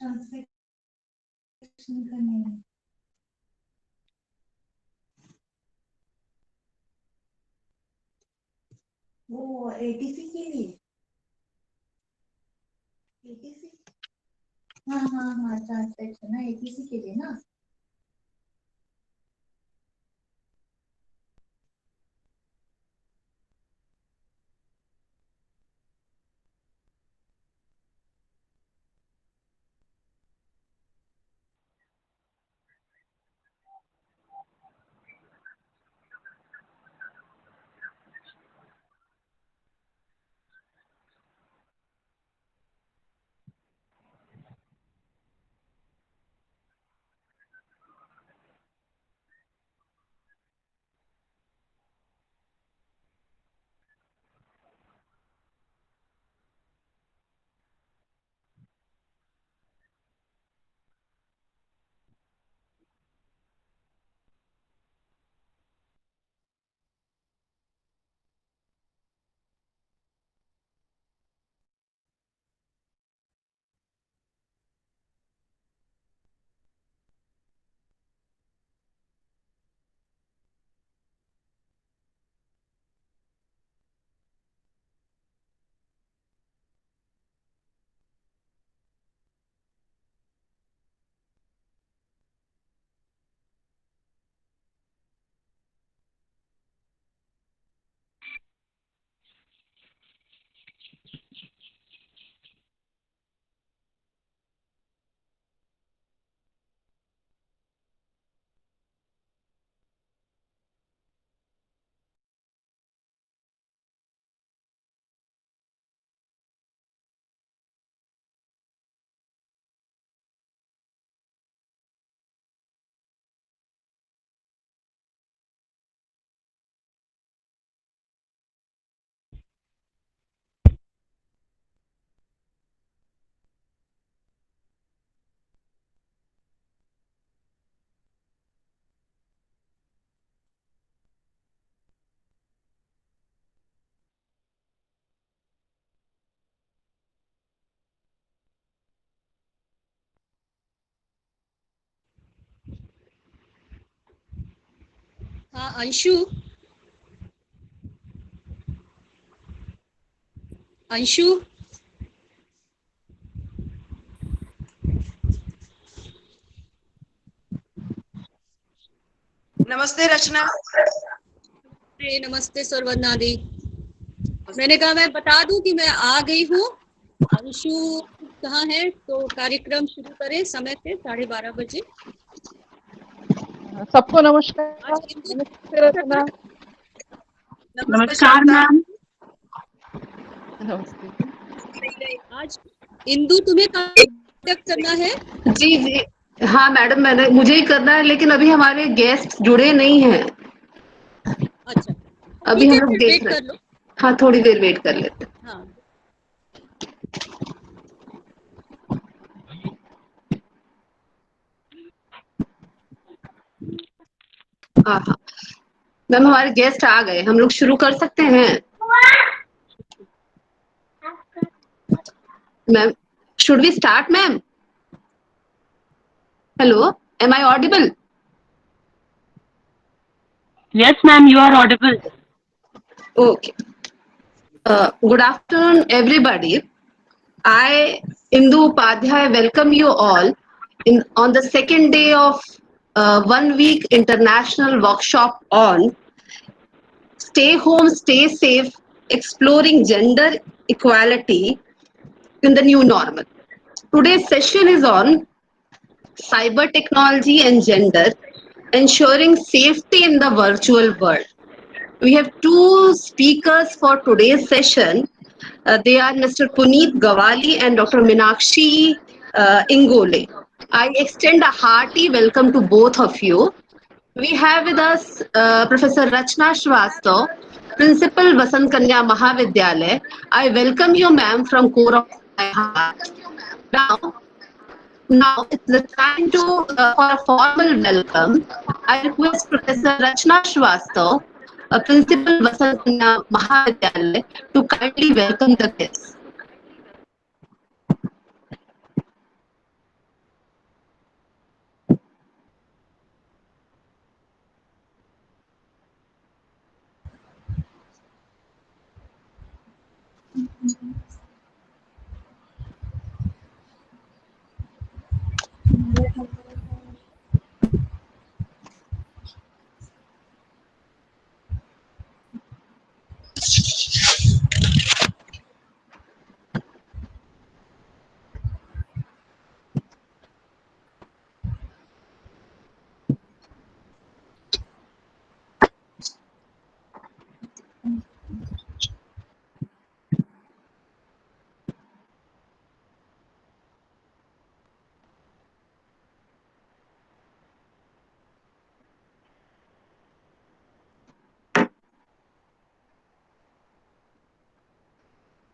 ट्रांसलेक्शन करने में वो एटीसी के लिए एटीसी हाँ हाँ हाँ ट्रांसलेक्शन ना एटीसी के लिए ना हाँ अंशु अंशु नमस्ते रचना। नमस्ते स्वर्वन्ना दी। मैंने कहा मैं बता दूं कि मैं आ गई हूँ। अंशु कहाँ है तो कार्यक्रम शुरू करें समय से 12:30 बजे। सबको नमस्कार। आज हिंदू नमस्ते रचना। नमस्कार मैम। नमस्ते। आज इंदु तुम्हें कांटेक्ट करना है? जी जी हाँ मैडम, मुझे ही करना है, लेकिन अभी हमारे गेस्ट जुड़े नहीं हैं। अच्छा अभी ठीक हम है, लोग फिर देख वेट रहे कर लो। हैं। हाँ, थोड़ी देर वेट कर लेते हैं। हाँ हाँ हाँ मैम, हमारे गेस्ट आ गए, हम लोग शुरू कर सकते हैं ma'am. Should we start ma'am? Hello, am I audible? Yes, ma'am, you are audible. Okay. Good afternoon, everybody. I, Indu Upadhyay, welcome you all on the second day of 1 week international workshop on Stay Home, Stay Safe, Exploring Gender Equality in the New Normal. Today's session is on cyber technology and gender, ensuring safety in the virtual world. We have two speakers for today's session. They are Mr. Puneet Gawali and Dr. Minakshi Ingole. I extend a hearty welcome to both of you. We have with us Professor Rachna Srivastav, Principal Vasant Kanya Mahavidyalaya. I welcome you, ma'am, from core of my heart. Now it's the time for a formal welcome. I request Professor Rachna Srivastav, Principal Vasant Kanya Mahavidyalaya, to kindly welcome the guests.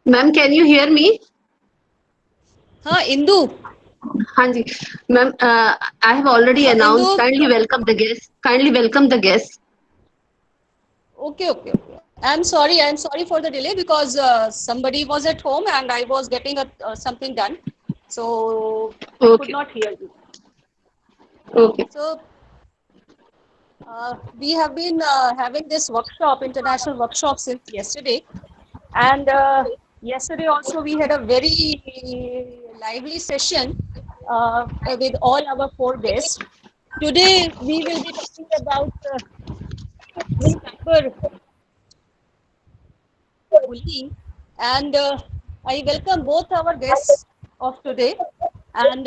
Ma'am, can you hear me? हाँ इंदु. हाँ जी, ma'am. I have already announced. Indu. Kindly welcome the guests. Kindly welcome the guests. Okay. I'm sorry for the delay because somebody was at home and I was getting something done, so I could Okay. not hear you. Okay. So we have been having this workshop, international workshop, since yesterday, and yesterday also we had a very lively session with all our 4 guests. Today we will be talking about cyber bullying, and I welcome both our guests of today. And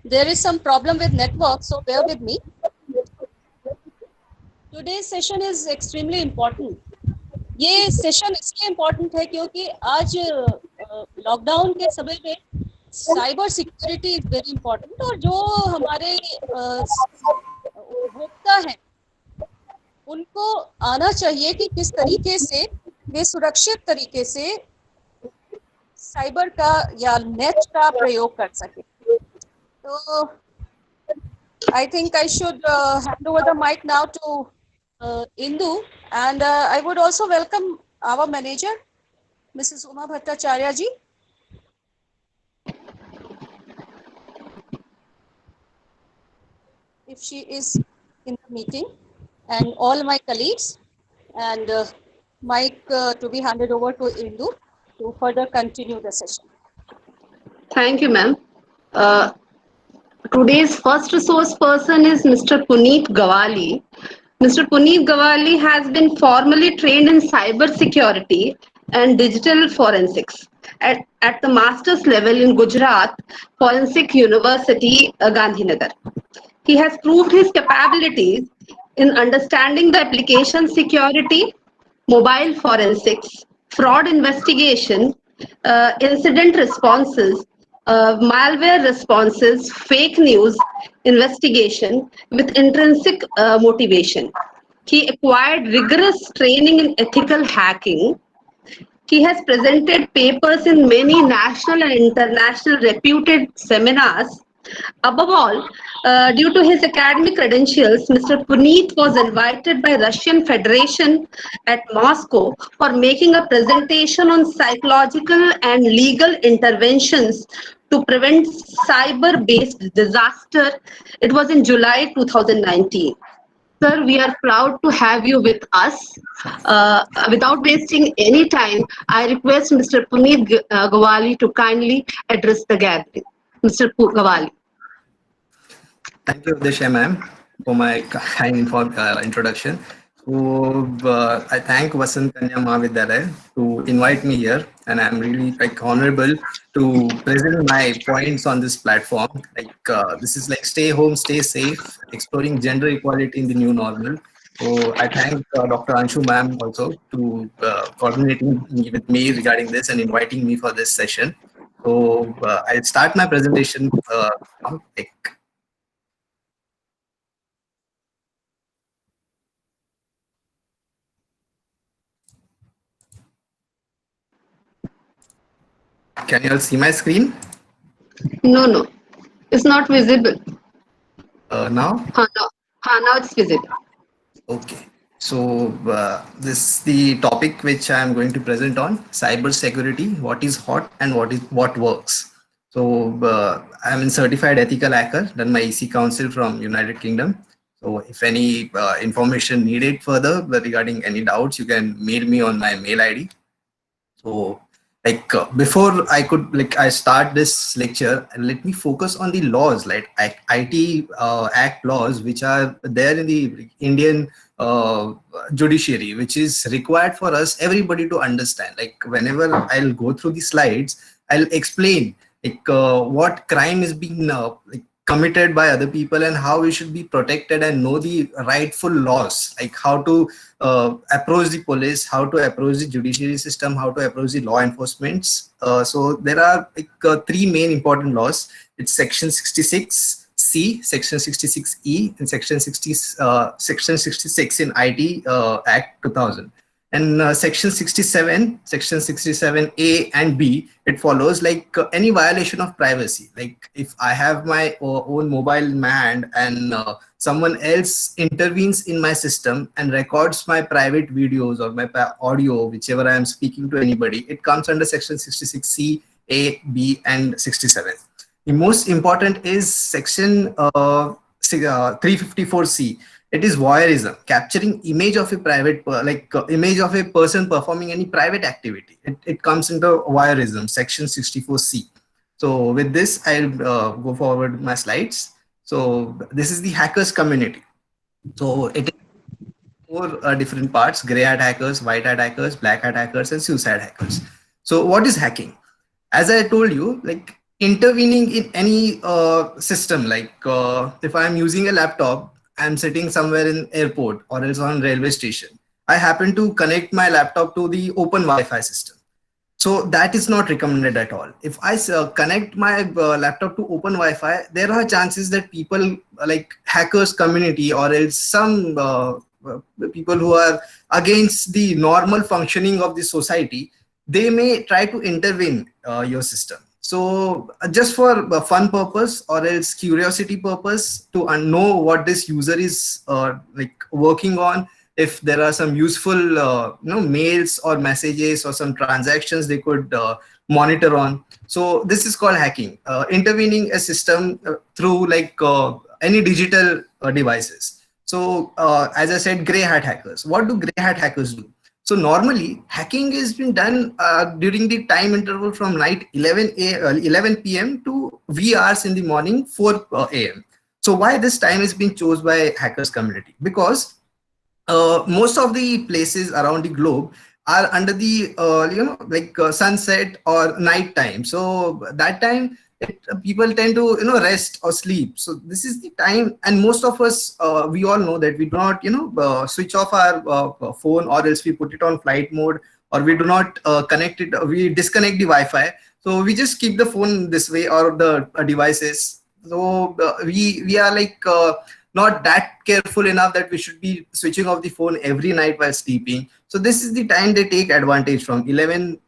there is some problem with network, so bear with me. Today's session is extremely important. ये session इसलिए important है क्योंकि आज lockdown के समय में cyber security is very important, और जो हमारे उपभोक्ता हैं उनको आना चाहिए कि किस तरीके से वे सुरक्षित तरीके से साइबर का या नेट का प्रयोग कर सके. तो I think I should hand over the mic now to Indu, and I would also welcome our manager, Mrs. Uma Bhattacharya ji. If she is in the meeting, and all my colleagues, and mic to be handed over to Indu to further continue the session. Thank you, ma'am. Today's first resource person is Mr. Puneet Gawali. Mr. Puneet Gawali has been formally trained in cyber security and digital forensics at the master's level in Gujarat Forensic University, Gandhinagar. He has proved his capabilities in understanding the application security, mobile forensics, fraud investigation, incident responses, malware responses, fake news investigation with intrinsic motivation. He acquired rigorous training in ethical hacking. He has presented papers in many national and international reputed seminars. Above all, due to his academic credentials, Mr. Puneet was invited by Russian Federation at Moscow for making a presentation on psychological and legal interventions to prevent cyber-based disaster. It was in July 2019. Sir, we are proud to have you with us. Without wasting any time, I request Mr. Puneet Gawali to kindly address the gathering. Mr. Gawali. Thank you, Disha ma'am, for my kind introduction. So I thank Vasant Kanya Mahavidyalaya to invite me here, and I'm really honorable to present my points on this platform. This is stay home, stay safe, exploring gender equality in the new normal. So I thank Dr. Anshu ma'am also to coordinating with me regarding this and inviting me for this session. So I'll start my presentation now. Can you all see my screen? No, it's not visible. Now? Now it's visible. Okay. So this is the topic which I am going to present on: cyber security. What is hot and what works. So I am a certified ethical hacker, done my EC Council from United Kingdom. So if any information needed further regarding any doubts, you can mail me on my mail ID. So before I start this lecture, let me focus on the laws, like IT Act laws, which are there in the Indian judiciary, which is required for us, everybody to understand. Whenever I'll go through the slides, I'll explain what crime is being committed by other people and how we should be protected and know the rightful laws, like how to approach the police, how to approach the judiciary system, how to approach the law enforcements. So there are three main important laws. It's section 66, 66C, Section 66E, and Section 66 in IT Act 2000. And Section 67, Section 67A and B, it follows like any violation of privacy. Like if I have my own mobile in my hand and someone else intervenes in my system and records my private videos or my audio, whichever I am speaking to anybody, it comes under Section 66C, A, B, and 67. The most important is Section 354C. It is voyeurism, capturing image of a private, image of a person performing any private activity. It comes into voyeurism, Section 64C. So with this, I'll go forward with my slides. So this is the hackers community. So it is four different parts: gray hat hackers, white hat hackers, black hat hackers, and suicide hackers. So what is hacking? As I told you, like intervening in any system, like if I'm using a laptop, I'm sitting somewhere in airport or else on railway station. I happen to connect my laptop to the open Wi-Fi system. So that is not recommended at all. If I connect my laptop to open Wi-Fi, there are chances that people like hackers community or else some people who are against the normal functioning of the society, they may try to intervene your system. So just for fun purpose or else curiosity purpose to know what this user is like working on, if there are some useful mails or messages or some transactions they could monitor on. So this is called hacking, intervening a system through like any digital devices. So as I said, gray hat hackers. What do gray hat hackers do? So normally hacking has been done during the time interval from night 11 p.m. to wee hours in the morning 4 a.m. So why this time has been chosen by hackers community? Because most of the places around the globe are under the sunset or night time. So that time people tend to rest or sleep. So this is the time, and most of us we all know that we do not switch off our phone, or else we put it on flight mode, or we do not connect it, we disconnect the Wi-Fi. So we just keep the phone this way, or the devices. So we are like not that careful enough that we should be switching off the phone every night while sleeping. So this is the time they take advantage from 11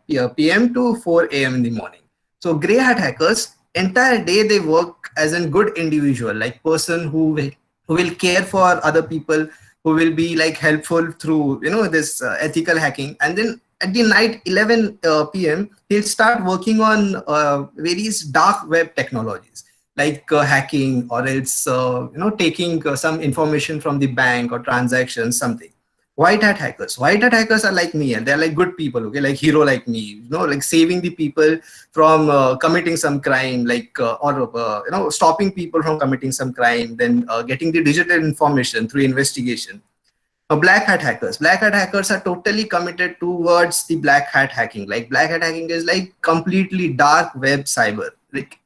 p.m. to 4 a.m. in the morning. So gray hat hackers, entire day they work as a good individual, like person who will care for other people, who will be like helpful through this ethical hacking. And then at the night 11 p.m. he'll start working on various dark web technologies, like hacking, or else taking some information from the bank or transactions, something. White hat hackers. White hat hackers are like me, and they're like good people, okay, like hero like me, like saving the people from committing some crime, like or stopping people from committing some crime, then getting the digital information through investigation. Black hat hackers. Black hat hackers are totally committed towards the black hat hacking. Like black hat hacking is like completely dark web cyber. Like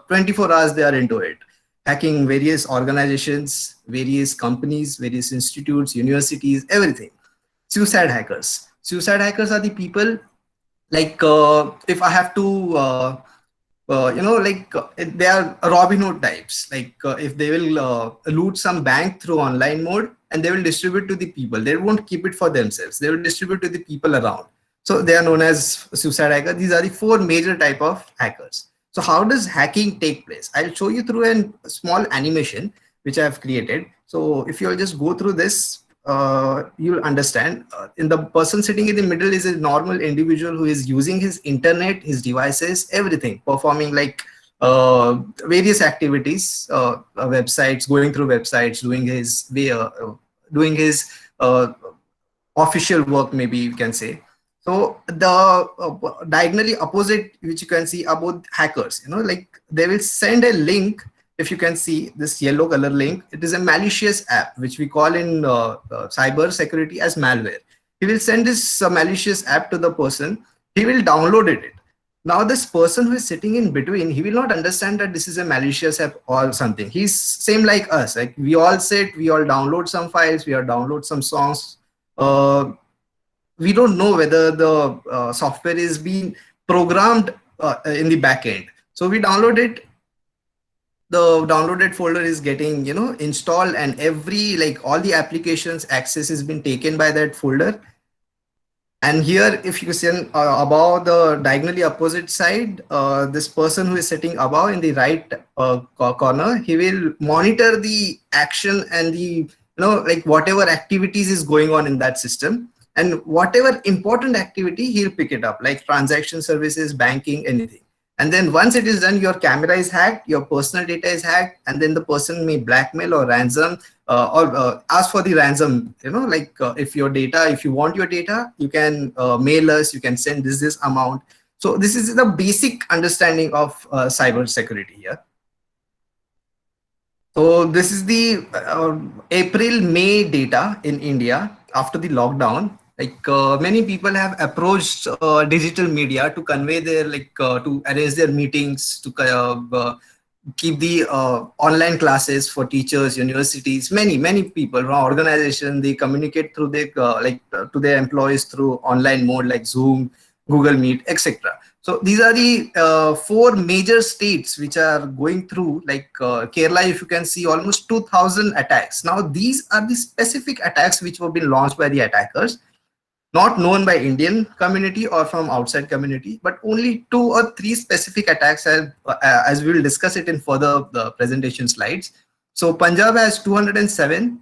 24 hours they are into it, hacking various organizations, various companies, various institutes, universities, everything. Suicide hackers. Suicide hackers are the people like if I have to they are Robin Hood types. Like if they will loot some bank through online mode, and they will distribute to the people. They won't keep it for themselves. They will distribute to the people around. So they are known as suicide hackers. These are the four major type of hackers. So how does hacking take place? I'll show you through a small animation which I have created. So if you'll just go through this, you'll understand. In the person sitting in the middle is a normal individual who is using his internet, his devices, everything, performing like various activities, websites, going through websites, doing his official work, maybe you can say. So the diagonally opposite, which you can see about hackers, like they will send a link. If you can see this yellow color link, it is a malicious app, which we call in cyber security as malware. He will send this malicious app to the person. He will download it. Now this person who is sitting in between, he will not understand that this is a malicious app or something. He's same like us. Like we all sit, we all download some files, we all download some songs. We don't know whether the software is being programmed in the back end. So we download it. the downloaded folder is getting, installed, and every, like, all the applications access has been taken by that folder. And here, if you see above the diagonally opposite side, this person who is sitting above in the right corner, he will monitor the action and the, like whatever activities is going on in that system. And whatever important activity, he'll pick it up, like transaction services, banking, anything. And then once it is done, your camera is hacked, your personal data is hacked, and then the person may blackmail or ransom or ask for the ransom. Like if you want your data, you can mail us, you can send this amount. So this is the basic understanding of cyber security here. So this is the April-May data in India after the lockdown. Like many people have approached digital media to convey their, to arrange their meetings, to keep the online classes for teachers, universities. Many people from organization, they communicate through their to their employees through online mode like Zoom, Google Meet, etc. So these are the 4 major states which are going through, like Kerala, if you can see, almost 2,000 attacks. Now these are the specific attacks which have been launched by the attackers, not known by Indian community or from outside community, but only 2 or 3 specific attacks, as we will discuss it in further the presentation slides. So Punjab has 207,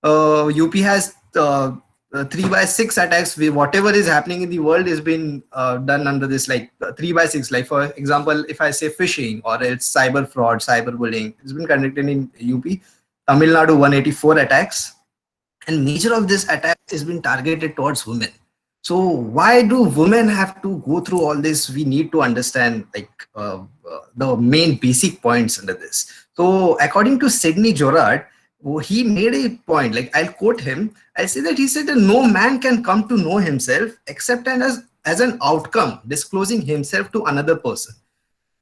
UP has 3 by 6 attacks. Whatever is happening in the world has been done under this, like 3 by 6. Like for example, if I say phishing or it's cyber fraud, cyber bullying, it's been conducted in UP. Tamil Nadu 184 attacks. And major of this attack has been targeted towards women. So why do women have to go through all this? We need to understand the main basic points under this. So according to Sidney Jorard, he made a point, like I'll quote him. I say that he said that no man can come to know himself except as an outcome, disclosing himself to another person.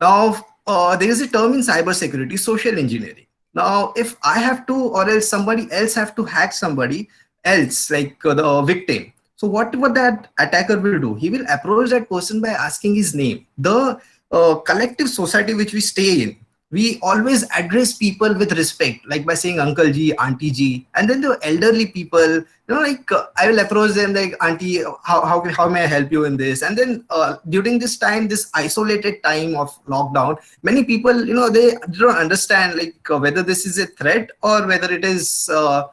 Now, there is a term in cybersecurity, social engineering. Now, if I have to, or else somebody else have to hack somebody else, like the victim. So what that attacker will do? He will approach that person by asking his name. The collective society which we stay in, we always address people with respect, like by saying Uncle Ji, Auntie Ji, and then the elderly people, I will approach them like, Auntie, how may I help you in this? And then during this time, this isolated time of lockdown, many people, they don't understand whether this is a threat or whether it is, the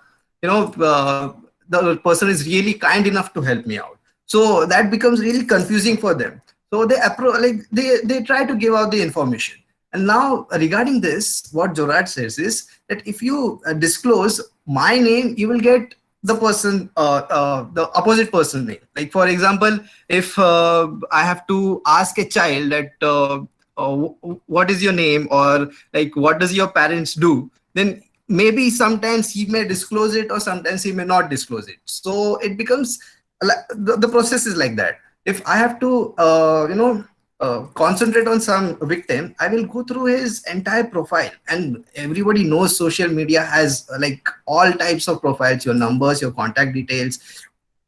person is really kind enough to help me out. So that becomes really confusing for them. So they try to give out the information. And now regarding this, what Jorard says is that if you disclose my name, you will get the person, the opposite person's name. Like for example, if I have to ask a child that what is your name, or like what does your parents do, then maybe sometimes he may disclose it or sometimes he may not disclose it. So it becomes, the process is like that. If I have to, concentrate on some victim, I will go through his entire profile. And everybody knows social media has like all types of profiles, your numbers, your contact details,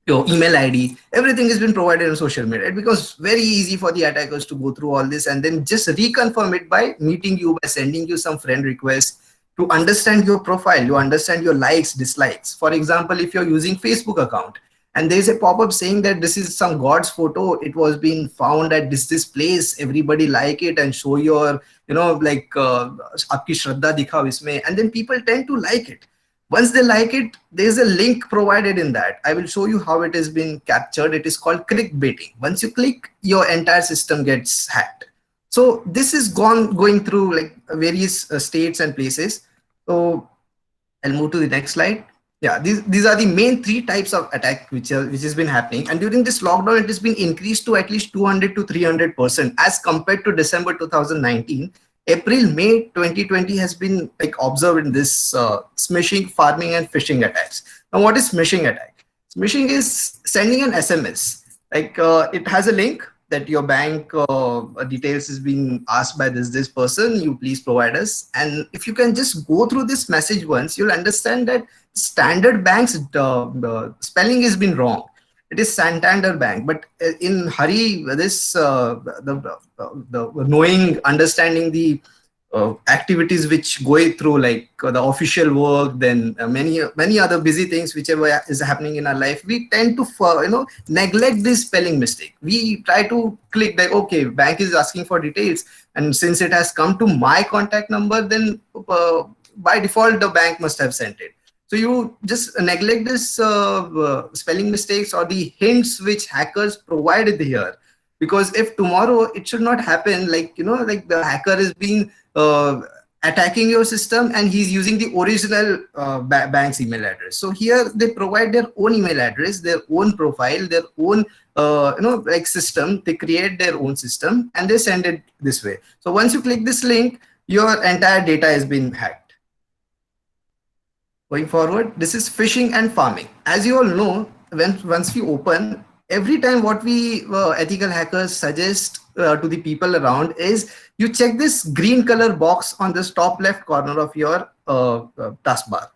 your email ID, everything has been provided on social media. It becomes very easy for the attackers to go through all this and then just reconfirm it by meeting you, by sending you some friend requests to understand your profile, you understand your likes, dislikes. For example, if you're using Facebook account, and there's a pop-up saying that this is some god's photo, it was being found at this place, everybody like it and show your, aapki shraddha dikhao isme, and then people tend to like it. Once they like it, there's a link provided in that. I will show you how it has been captured. It is called clickbaiting. Once you click, your entire system gets hacked. So this is going through like various states and places. So I'll move to the next slide. Yeah, these are the main 3 types of attack which has been happening, and during this lockdown it has been increased to at least 200 to 300% as compared to December 2019. April, May 2020 has been like observed in this smishing, farming, and phishing attacks. Now, what is smishing attack? Smishing is sending an SMS. Like it has a link that your bank details is being asked by this person, you please provide us. And if you can just go through this message once, you'll understand that Standard Bank's spelling has been wrong. It is Santander Bank, but in hurry, this the knowing, understanding the activities which go through, like the official work, then many other busy things whichever is happening in our life, we tend to neglect this spelling mistake. We try to click that, okay, bank is asking for details, and since it has come to my contact number, then by default the bank must have sent it. So you just neglect this spelling mistakes or the hints which hackers provided here. Because if tomorrow it should not happen, like like the hacker is being attacking your system and he's using the original bank's email address. So here they provide their own email address, their own profile, their own like system. They create their own system and they send it this way. So once you click this link, your entire data has been hacked. Going forward, this is phishing and farming. As you all know, once we open, every time what we ethical hackers suggest to the people around is you check this green color box on this top left corner of your taskbar.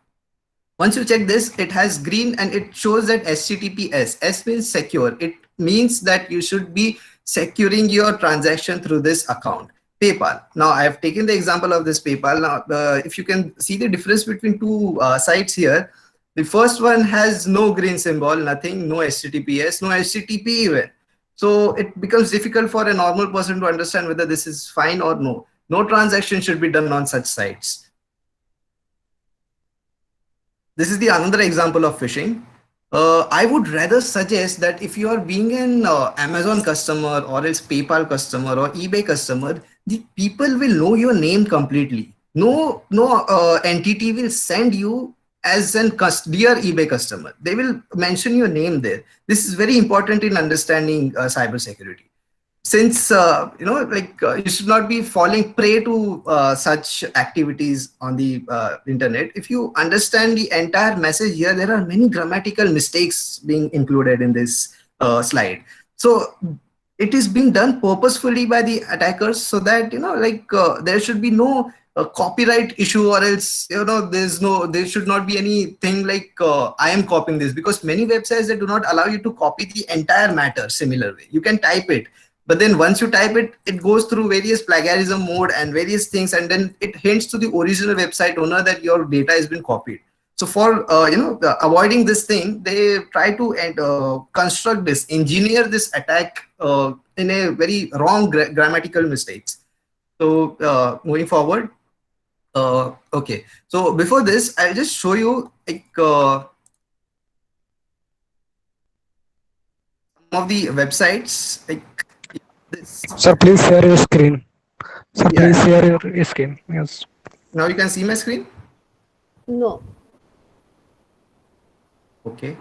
Once you check this, it has green and it shows that HTTPS. S means secure. It means that you should be securing your transaction through this account. PayPal. Now I have taken the example of this PayPal. Now if you can see the difference between two sites here, the first one has no green symbol, nothing, no HTTPS, no HTTP even. So it becomes difficult for a normal person to understand whether this is fine or no. No transaction should be done on such sites. This is the another example of phishing. I would rather suggest that if you are being an Amazon customer or else PayPal customer or eBay customer, the people will know your name completely. No entity will send you as an dear eBay customer. They will mention your name there. This is very important in understanding cyber security. Since you should not be falling prey to such activities on the internet. If you understand the entire message here, there are many grammatical mistakes being included in this slide. So it is being done purposefully by the attackers so that there should be no copyright issue, or else there should not be anything like I am copying this, because many websites, they do not allow you to copy the entire matter similar way. You can type it, but then once you type it, it goes through various plagiarism mode and various things, and then it hints to the original website owner that your data has been copied. So for avoiding this thing, they try to construct this, engineer this attack in a very wrong grammatical mistakes. So moving forward, okay. So before this, I'll just show you like some of the websites like this. Sir, please share your screen. Sir, Yeah. please share your screen. Yes. Now you can see my screen. No. Okay.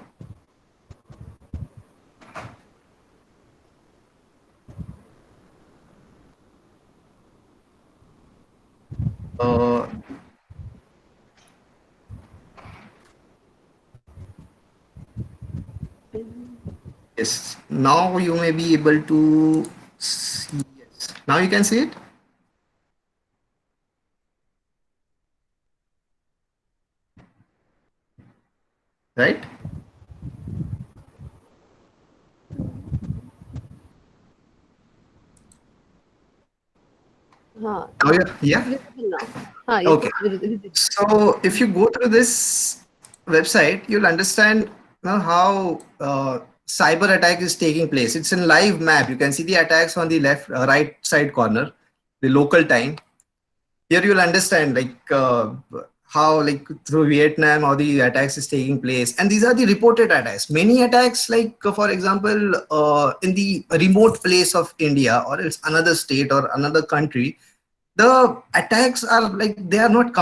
Yes. Now you may be able to see. Yes. Now you can see it. Right? Huh. Oh, yeah. Okay. So if you go through this website, you'll understand how cyber attack is taking place. It's in live map. You can see the attacks on the left, right side corner, the local time. Here you'll understand like how like through Vietnam how the attacks is taking place, and these are the reported attacks. Many attacks, like for example in the remote place of India or else another state or another country, the attacks are like they are not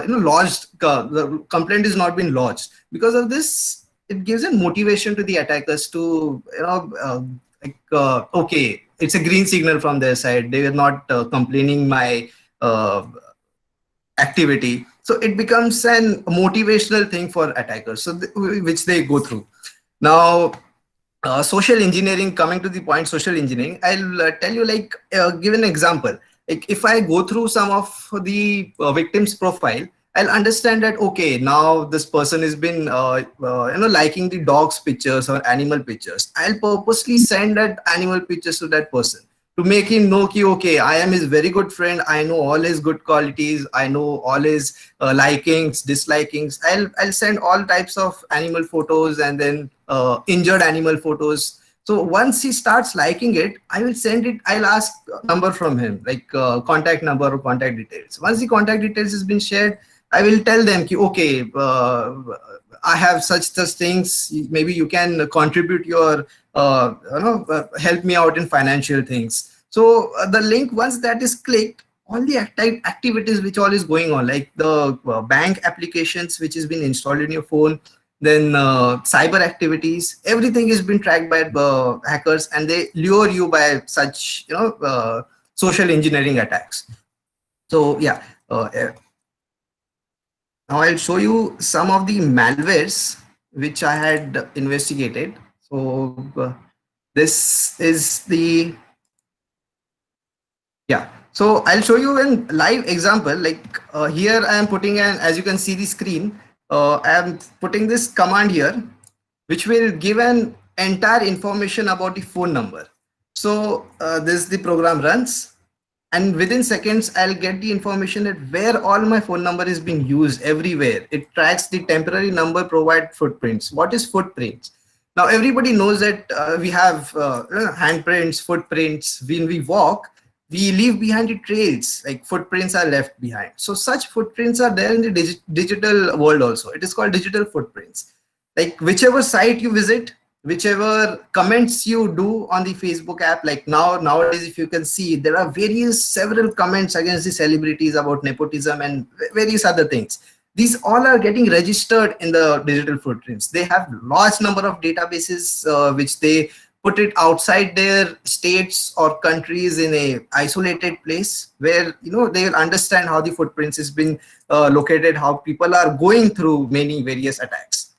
lodged. The complaint is not been lodged. Because of this, it gives a motivation to the attackers to okay, it's a green signal from their side. They were not complaining my activity. So it becomes an motivational thing for attackers, so which they go through. Now, social engineering, coming to the point, social engineering, I'll tell you, like, give an example. Like if I go through some of the victim's profile, I'll understand that, okay, now this person has been, liking the dog's pictures or animal pictures. I'll purposely send that animal pictures to that person. to make him know ki, okay, I am his very good friend. I know all his good qualities. I know all his likings, dislikings. I'll send all types of animal photos and then injured animal photos. So once he starts liking it, I will send it. I'll ask a number from him, like contact number or contact details. Once the contact details has been shared, I will tell them, ki, okay, I have such things. Maybe you can contribute your, help me out in financial things. So the link, once that is clicked, all the activities which all is going on, like the bank applications which has been installed in your phone, then cyber activities, everything has been tracked by hackers, and they lure you by such, social engineering attacks. So yeah, now I'll show you some of the malwares which I had investigated. So this is the, yeah. So I'll show you a live example. Like here I am putting an, as you can see the screen, I am putting this command here, which will give an entire information about the phone number. So this the program runs, and within seconds I'll get the information that where all my phone number is being used everywhere. It tracks the temporary number provide footprints. What is footprints? Now everybody knows that we have handprints, footprints. When we walk, we leave behind the trails, like footprints are left behind. So such footprints are there in the digital world also. It is called digital footprints. Like whichever site you visit, whichever comments you do on the Facebook app, like nowadays, if you can see, there are several comments against the celebrities about nepotism and various other things. These all are getting registered in the digital footprints. They have large number of databases which they put it outside their states or countries in a isolated place where they will understand how the footprints has been located, how people are going through many various attacks.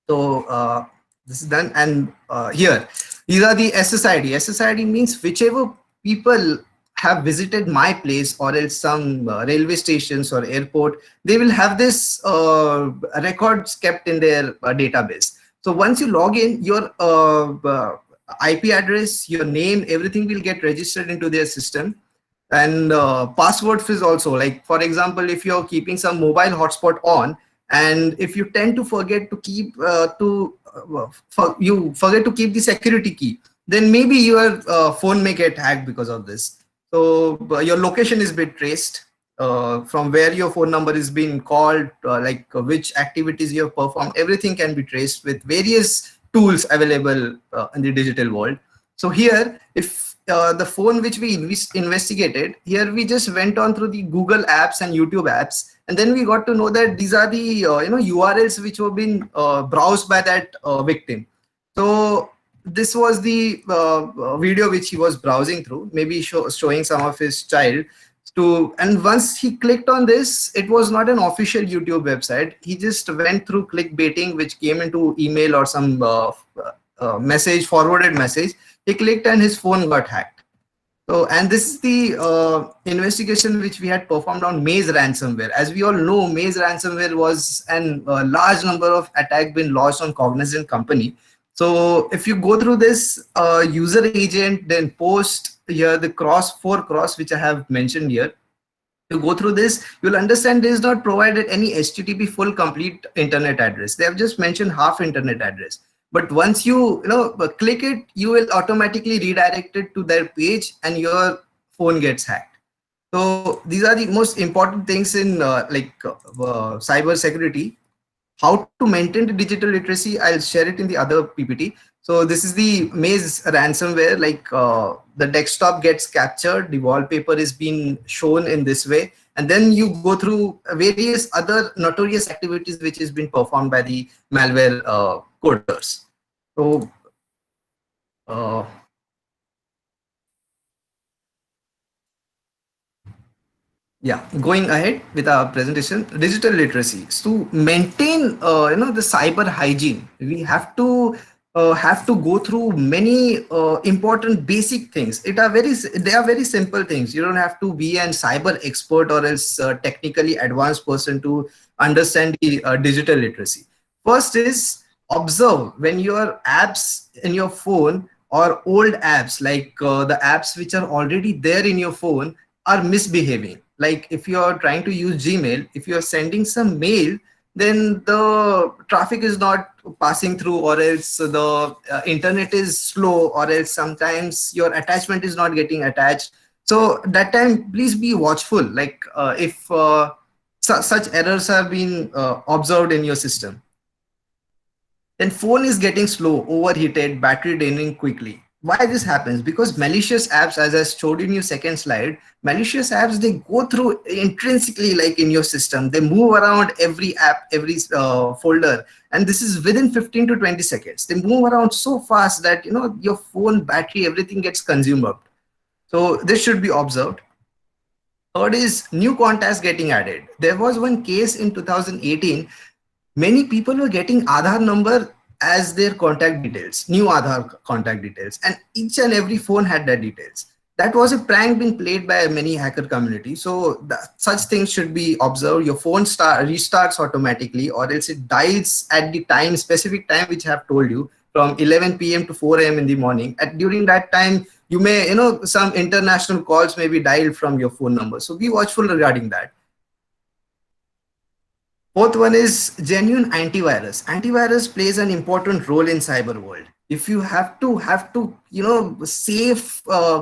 So this is done, and here these are the SSID. SSID means whichever people have visited my place or else some railway stations or airport, they will have this records kept in their database. So once you log in, your IP address, your name, everything will get registered into their system. And password is also, like for example, if you're keeping some mobile hotspot on, and if you tend to forget to keep you forget to keep the security key, then maybe your phone may get hacked because of this. So your location is been traced from where your phone number is being called, like which activities you have performed. Everything can be traced with various tools available in the digital world. So here, if the phone which we investigated, here we just went on through the Google apps and YouTube apps, and then we got to know that these are the URLs which were being browsed by that victim. So this was the video which he was browsing through, maybe showing some of his child. And once he clicked on this, it was not an official YouTube website. He just went through clickbaiting, which came into email or some message, forwarded message. He clicked and his phone got hacked. So, and this is the investigation which we had performed on Maze ransomware. As we all know, Maze ransomware was a large number of attacks been launched on Cognizant company. So if you go through this user agent, then post here the four cross which I have mentioned here. You go through this, you'll understand this is not provided any HTTP full complete internet address. They have just mentioned half internet address. But once you click it, you will automatically redirect it to their page and your phone gets hacked. So these are the most important things in cyber security. How to maintain the digital literacy, I'll share it in the other PPT. So this is the Maze ransomware, like the desktop gets captured, the wallpaper is being shown in this way, and then you go through various other notorious activities which has been performed by the malware coders. So yeah, going ahead with our presentation, digital literacy. So to maintain the cyber hygiene, we have to go through many important basic things. They are very simple things. You don't have to be an cyber expert or else technically advanced person to understand the digital literacy. First is observe when your apps in your phone or old apps, like the apps which are already there in your phone are misbehaving. Like if you are trying to use Gmail, if you are sending some mail, then the traffic is not passing through, or else the internet is slow, or else sometimes your attachment is not getting attached. So that time, please be watchful. Like if such errors have been observed in your system, then phone is getting slow, overheated, battery draining quickly. Why this happens? Because malicious apps, as I showed in your second slide, malicious apps, they go through intrinsically, like in your system. They move around every app, every folder, and this is within 15 to 20 seconds. They move around so fast that your phone battery, everything gets consumed up. So this should be observed. Third is new contacts getting added. There was one case in 2018. Many people were getting Aadhaar number as their contact details, new Aadhaar contact details, and each and every phone had that details. That was a prank being played by many hacker community. So such things should be observed. Your phone restarts automatically, or else it dials at the time, specific time which I have told you, from 11 p.m. to 4 a.m. in the morning. During that time, you may, some international calls may be dialed from your phone number. So be watchful regarding that. Fourth one is genuine antivirus. Antivirus plays an important role in cyber world. If you have to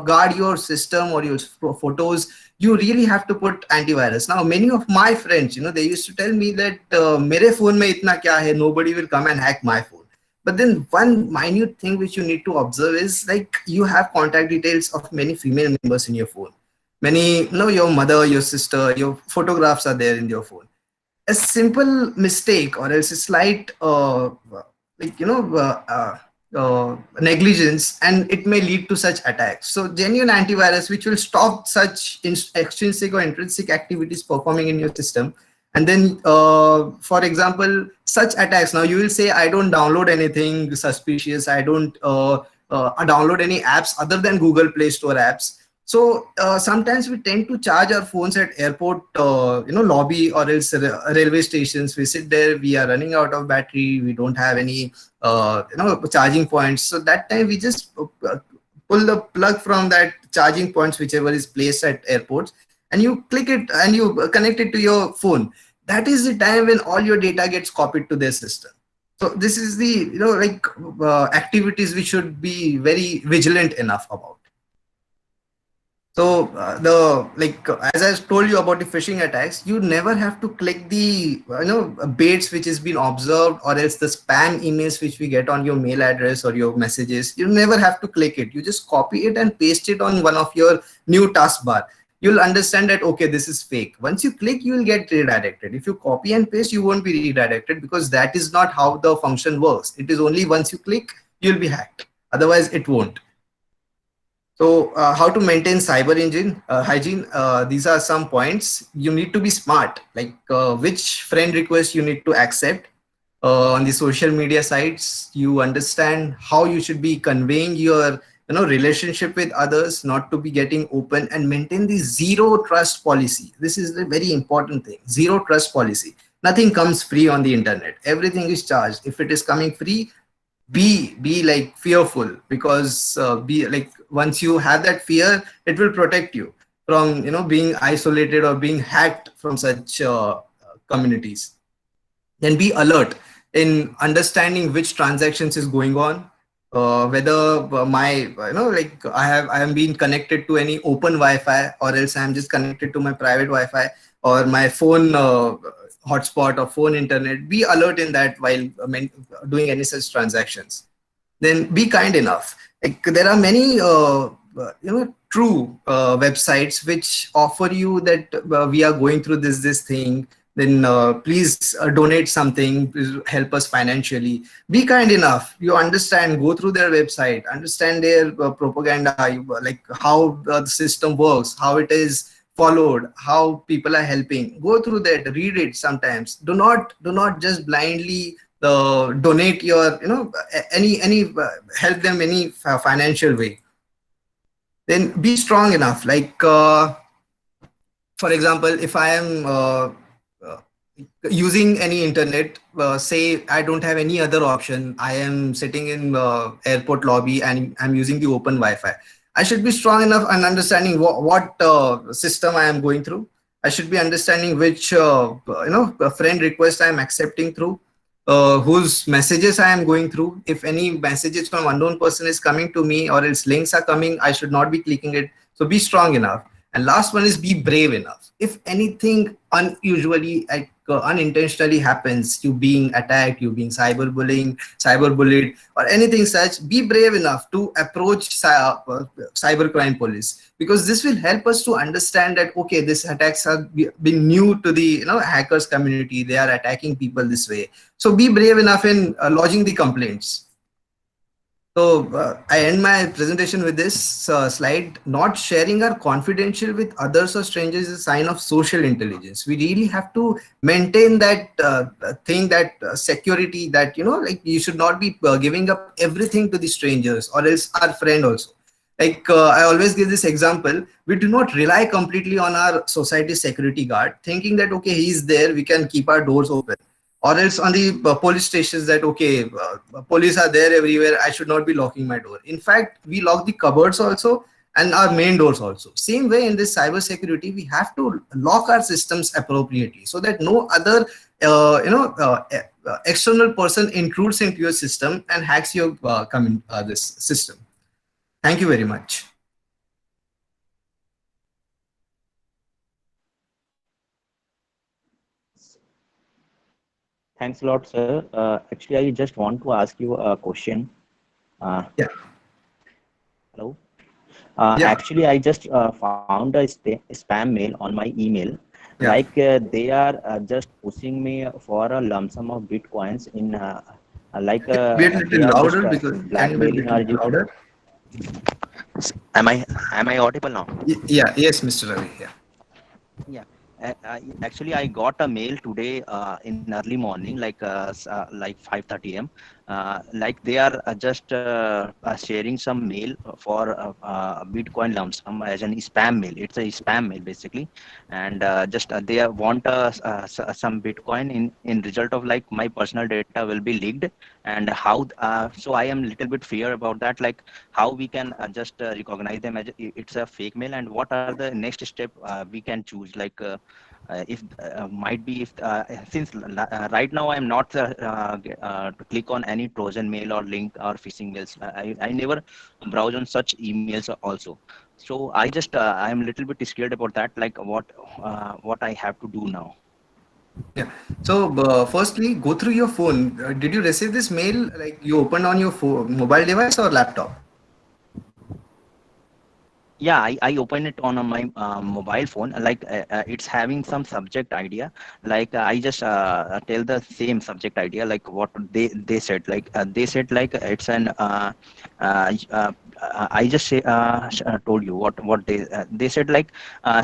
guard your system or your photos, you really have to put antivirus. Now, many of my friends, they used to tell me that mere phone mein itna kya hai, nobody will come and hack my phone. But then one minute thing which you need to observe is, like, you have contact details of many female members in your phone. Many, your mother, your sister, your photographs are there in your phone. A simple mistake or else a slight negligence, and it may lead to such attacks. So genuine antivirus which will stop such extrinsic or intrinsic activities performing in your system. And then for example, such attacks, now you will say, I don't download anything suspicious, I don't download any apps other than Google Play Store apps. So sometimes we tend to charge our phones at airport, lobby, or else railway stations. We sit there, we are running out of battery, we don't have any, charging points. So that time we just pull the plug from that charging points, whichever is placed at airports, and you click it and you connect it to your phone. That is the time when all your data gets copied to their system. So this is the, activities we should be very vigilant enough about. So as I told you about the phishing attacks, you never have to click the baits which has been observed, or else the spam emails which we get on your mail address or your messages. You never have to click it. You just copy it and paste it on one of your new taskbar. You'll understand that, okay, this is fake. Once you click, you will get redirected. If you copy and paste, you won't be redirected, because that is not how the function works. It is only once you click, you'll be hacked. Otherwise, it won't. So how to maintain cyber hygiene? These are some points. You need to be smart, like which friend request you need to accept. On the social media sites, you understand how you should be conveying your relationship with others, not to be getting open, and maintain the zero trust policy. This is a very important thing. Zero trust policy. Nothing comes free on the internet. Everything is charged. If it is coming free, be like fearful, because once you have that fear, it will protect you from being isolated or being hacked from such communities. Then be alert in understanding which transactions is going on, whether my I am being connected to any open Wi-Fi, or else I am just connected to my private Wi-Fi or my phone hotspot or phone internet. Be alert in that while doing any such transactions. Then be kind enough. Like, there are many true websites which offer you that we are going through this thing, then please donate something, please help us financially. Be kind enough. You understand, go through their website, understand their propaganda, like how the system works, how it is followed, how people are helping. Go through that, read it sometimes. Do not just blindly donate your any help them any financial way. Then be strong enough. Like for example, if I am using any internet, say I don't have any other option. I am sitting in airport lobby and I'm using the open Wi-Fi. I should be strong enough and understanding what system I am going through. I should be understanding which friend request I am accepting through, whose messages I am going through. If any messages from unknown person is coming to me or else links are coming, I should not be clicking it. So be strong enough. And last one is be brave enough. If anything unusually, unintentionally happens, you being attacked, you being cyberbullied, or anything such, be brave enough to approach cybercrime police, because this will help us to understand that okay, these attacks have been new to the hackers community. They are attacking people this way. So be brave enough in lodging the complaints. So I end my presentation with this slide. Not sharing our confidential with others or strangers is a sign of social intelligence. We really have to maintain that thing, that security, that like you should not be giving up everything to the strangers or else our friend also. Like I always give this example. We do not rely completely on our society security guard, thinking that okay, he's there, we can keep our doors open, or else on the police stations that okay, police are there everywhere, I should not be locking my door. In fact, we lock the cupboards also and our main doors also. Same way in this cyber security, we have to lock our systems appropriately so that no other external person intrudes into your system and hacks your this system. Thank you very much. Thanks a lot, sir. Actually, I just want to ask you a question. Yeah. Hello. Yeah. Actually, I just found a spam mail on my email. Yeah. Like they are just pushing me for a lump sum of bitcoins in like Be a little they are louder, just because can you be a blackmailing little our. louder? Am I audible now? Yeah. Yes, Mr. Ravi. Yeah. Yeah. Actually, I got a mail today in early morning, like 5:30 a.m. Like they are just sharing some mail for Bitcoin lump sum as an spam mail. It's a spam mail basically, and just they want some Bitcoin in result of like my personal data will be leaked, and how. So I am little bit fear about that. Like how we can just recognize them as it's a fake mail, and what are the next step we can choose, like if might be if since right now I'm not to click on any Trojan mail or link or phishing mails. I never browse on such emails also. So I just I'm a little bit scared about that, like what I have to do now. Yeah. So firstly, go through your phone. Did you receive this mail like you opened on your mobile device or laptop? Yeah, I open it on my mobile phone. Like it's having some subject idea. Like I just tell the same subject idea, like what they said. Like they said like it's an. Uh, uh, I just say told you what they said, like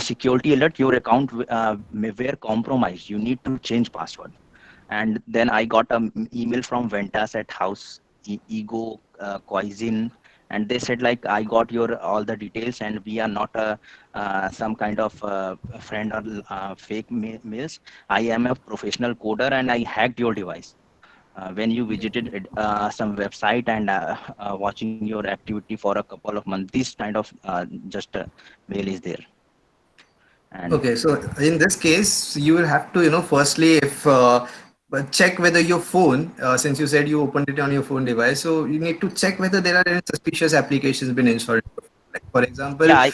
security alert. Your account were compromised. You need to change password. And then I got an email from Ventas at House Ego Coisin, and they said like I got your all the details, and we are not some kind of friend or fake mails. I am a professional coder, and I hacked your device when you visited some website and watching your activity for a couple of months. This kind of just mail is there. And Okay, so in this case, you will have to, firstly, if but check whether your phone, since you said you opened it on your phone device, so you need to check whether there are any suspicious applications been installed. Like for example, yeah,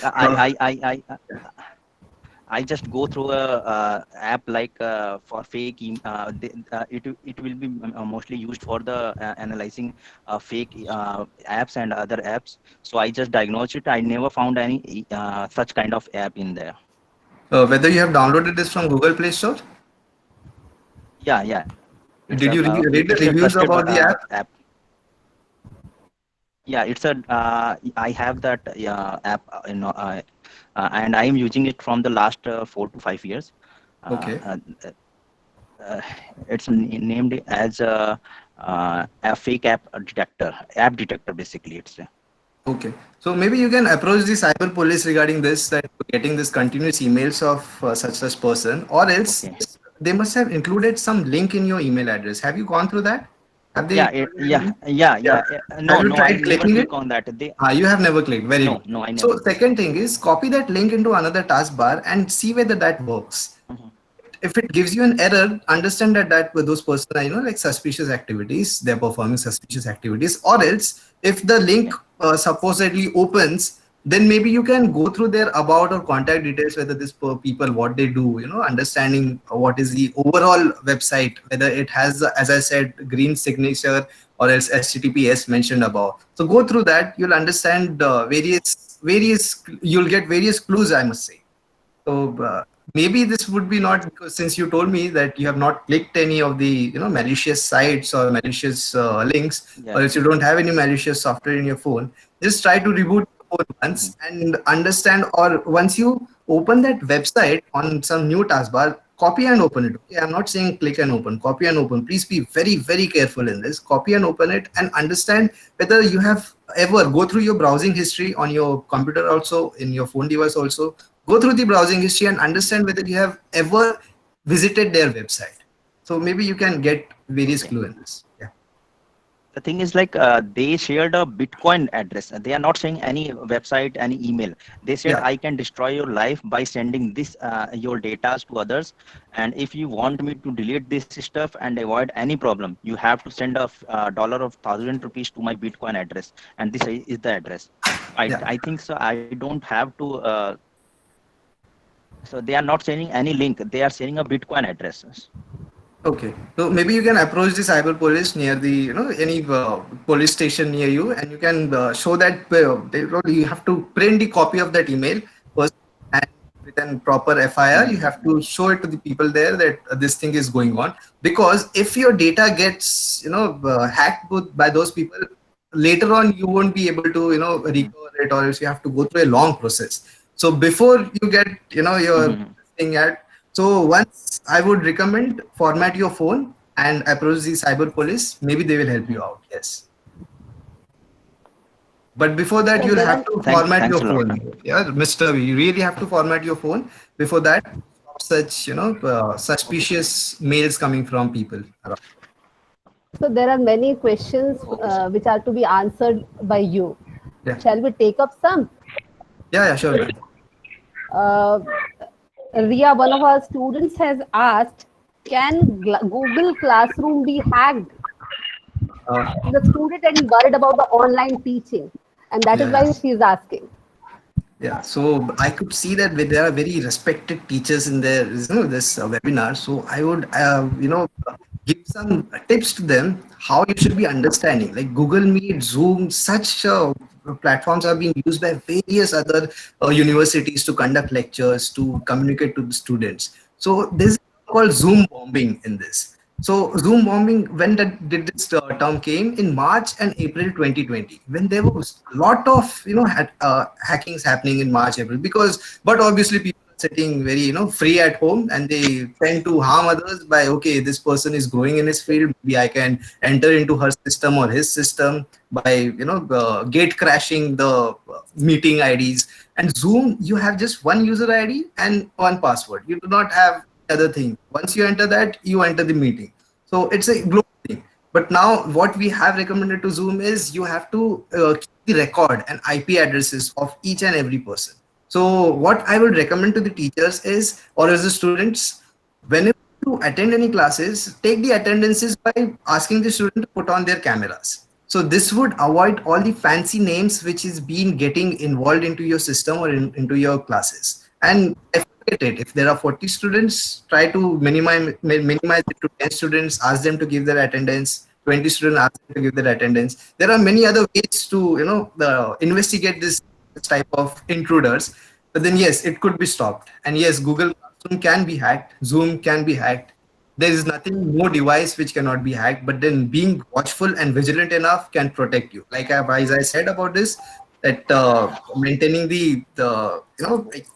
I just go through a app like for fake it will be mostly used for the analyzing fake apps and other apps. So I just diagnosed it. I never found any such kind of app in there. whether you have downloaded this from Google Play Store. Yeah, it's Did you read the it's a reviews trusted about the app? Yeah, it's a I have that app and I am using it from the last 4 to 5 years. Okay. It's named as a fake app detector basically. It's Okay, so maybe you can approach the cyber police regarding this, that getting this continuous emails of such person, or else okay. they must have included some link in your email address. Have you gone through that? Have they? No, Have you no, I tried never clicking it? click on that. They, You have never clicked. Very no, good. no, I So never. second thing is copy that link into another taskbar and see whether that works. Mhm. If it gives you an error, understand that those person are, like suspicious activities, they're performing suspicious activities, or else if the link supposedly opens, then maybe you can go through their about or contact details, whether this people, what they do, understanding what is the overall website, whether it has, as I said, green signature or else HTTPS mentioned above. So go through that, you'll understand you'll get various clues, I must say. So maybe this would be not, because since you told me that you have not clicked any of the malicious sites or malicious links, Yeah. or if you don't have any malicious software in your phone, just try to reboot your phone once and understand. Or once you open that website on some new taskbar, copy and open it. Okay, I'm not saying click and open. Copy and open. Please be very, very careful in this. Copy and open it and understand whether you have ever go through your browsing history on your computer, also in your phone device also. Go through the browsing history and understand whether you have ever visited their website. So maybe you can get various Okay. clue in this. Yeah. The thing is like they shared a Bitcoin address. They are not saying any website, any email. They said, Yeah. I can destroy your life by sending this your data to others. And if you want me to delete this stuff and avoid any problem, you have to send dollar of 1,000 rupees to my Bitcoin address. And this is the address. Yeah. I think so. I don't have to. So they are not sending any link. They are sending a Bitcoin address. Okay, so maybe you can approach the cyber police near the any police station near you, and you can show that you have to print the copy of that email first, and with a proper FIR, you have to show it to the people there that this thing is going on. Because if your data gets hacked by those people, later on you won't be able to recover it, or else you have to go through a long process. So before you get your thing at, so once I would recommend format your phone and approach the cyber police. Maybe they will help you out. Yes. But before that, So you'll there have are to format Thanks your a lot. phone. Yeah, Mr. You really have to format your phone. Before that, stop such suspicious mails coming from people around. so there are many questions Okay, sir. which are to be answered by you. Yeah. Shall we take up some? Yeah, sure, man. Ria, one of our students has asked, can Google Classroom be hacked? The student is worried about the online teaching, and that is why Yes. she is asking. Yeah, so I could see that there are very respected teachers in there, this webinar. So I would, give some tips to them how you should be understanding. Like Google Meet, Zoom, such platforms are being used by various other universities to conduct lectures, to communicate to the students. So there's called Zoom bombing in this. So Zoom bombing, when did this term came in March and April 2020, when there was a lot of hackings happening in March, April, but obviously people are sitting very free at home, and they tend to harm others by, okay, this person is growing in his field, maybe I can enter into her system or his system by gate crashing the meeting IDs. And Zoom, you have just one user ID and one password. You do not have other thing. Once you enter that, you enter the meeting. So it's a global thing. But now what we have recommended to Zoom is you have to keep the record and IP addresses of each and every person. So what I would recommend to the teachers is, or as the students, whenever you attend any classes, take the attendances by asking the student to put on their cameras. So this would avoid all the fancy names which is being getting involved into your system or into your classes. And if there are 40 students, try to minimize it to 10 students, ask them to give their attendance, 20 students, ask them to give their attendance. There are many other ways to investigate this type of intruders. But then yes, it could be stopped. And yes, Google Classroom can be hacked, Zoom can be hacked. There is nothing, no device which cannot be hacked, but then being watchful and vigilant enough can protect you. Like as I said about this, that maintaining the knowledge,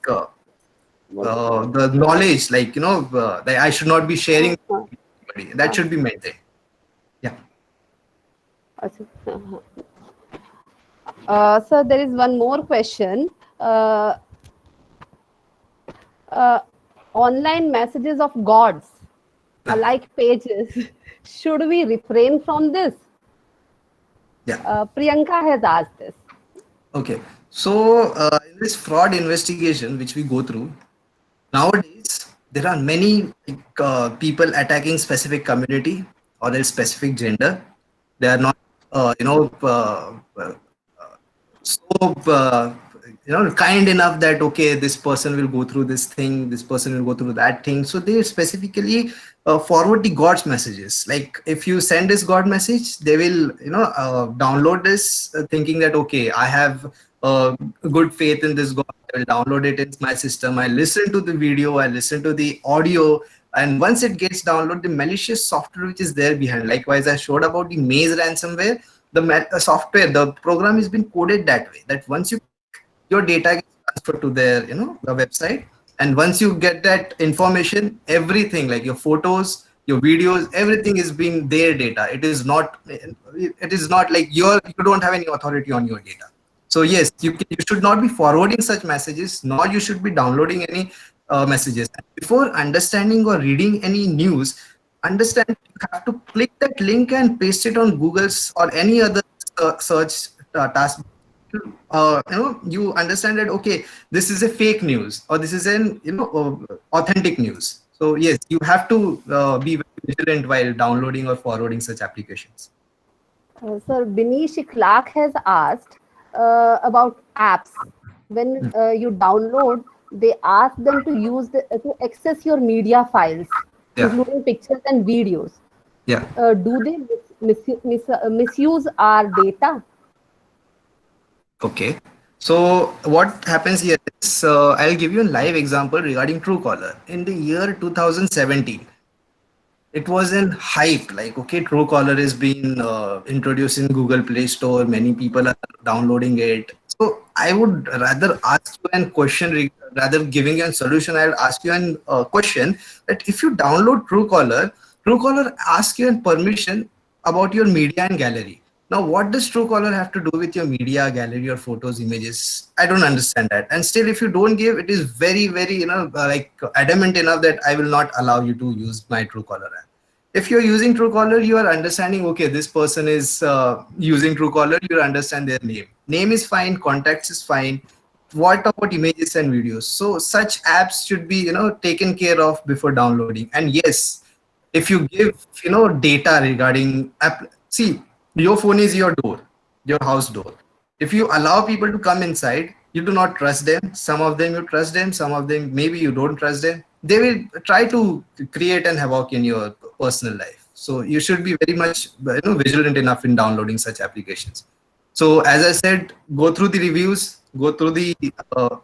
like that I should not be sharing with anybody. That should be maintained. Yeah. So there is one more question. Online messages of gods like pages. Should we refrain from this? Yeah. Priyanka has asked this. Okay. So in this fraud investigation which we go through nowadays, there are many people attacking specific community or a specific gender. They are not, so kind enough that okay, this person will go through this thing, this person will go through that thing. So they specifically forward the god's messages. Like if you send this god message, they will download this thinking that okay, I have good faith in this god, I will download it in my system, I listen to the video, I listen to the audio, and once it gets downloaded, the malicious software which is there behind, likewise I showed about the Maze ransomware, the software, the program has been coded that way that once your data gets transferred to their the website, and once you get that information, everything like your photos, your videos, everything is being their data. It is not like you don't have any authority on your data. So yes, you should not be forwarding such messages, nor you should be downloading any messages. Before understanding or reading any news, understand you have to click that link and paste it on Google's or any other search task. You understand that okay, this is a fake news or this is an authentic news. So yes, you have to be very vigilant while downloading or forwarding such applications. Sir, Binish Clark has asked about apps. When you download, they ask them to use to access your media files, including pictures and videos. Yeah. Do they misuse our data? Okay. So what happens here is, I'll give you a live example regarding Truecaller. In the year 2017, it was in hype, like, okay, Truecaller is being introduced in Google Play Store. Many people are downloading it. So I would rather ask you a question, rather giving you a solution, I'll ask you a question that if you download Truecaller, Truecaller asks you a permission about your media and gallery. Now, what does Truecaller have to do with your media, gallery, or photos, images? I don't understand that. And still, if you don't give, it is very, very, like adamant enough that I will not allow you to use my Truecaller app. If you're using Truecaller, you are understanding, okay, this person is using Truecaller, you understand their name. Name is fine, contacts is fine. What about images and videos? So such apps should be, taken care of before downloading. And yes, if you give, data regarding app, see, your phone is your door, your house door. If you allow people to come inside, you do not trust them. Some of them you trust them, some of them maybe you don't trust them. They will try to create an havoc in your personal life. So you should be very much vigilant enough in downloading such applications. So as I said, go through the reviews, go through the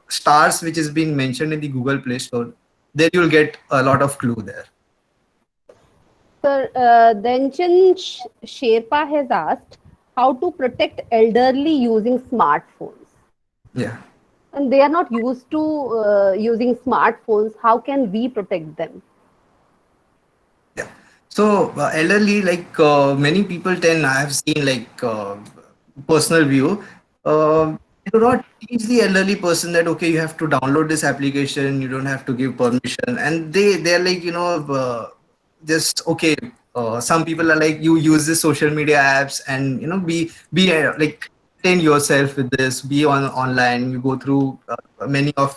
stars which is being mentioned in the Google Play Store. There you'll get a lot of clue there. Sir, Denchan Sherpa has asked how to protect elderly using smartphones. Yeah. And they are not used to using smartphones. How can we protect them? Yeah. So elderly, like many people I have seen like personal view, you do not teach the elderly person that okay, you have to download this application, you don't have to give permission, and they're like just okay. Some people are like, you use the social media apps and be like train yourself with this, be online, you go through many of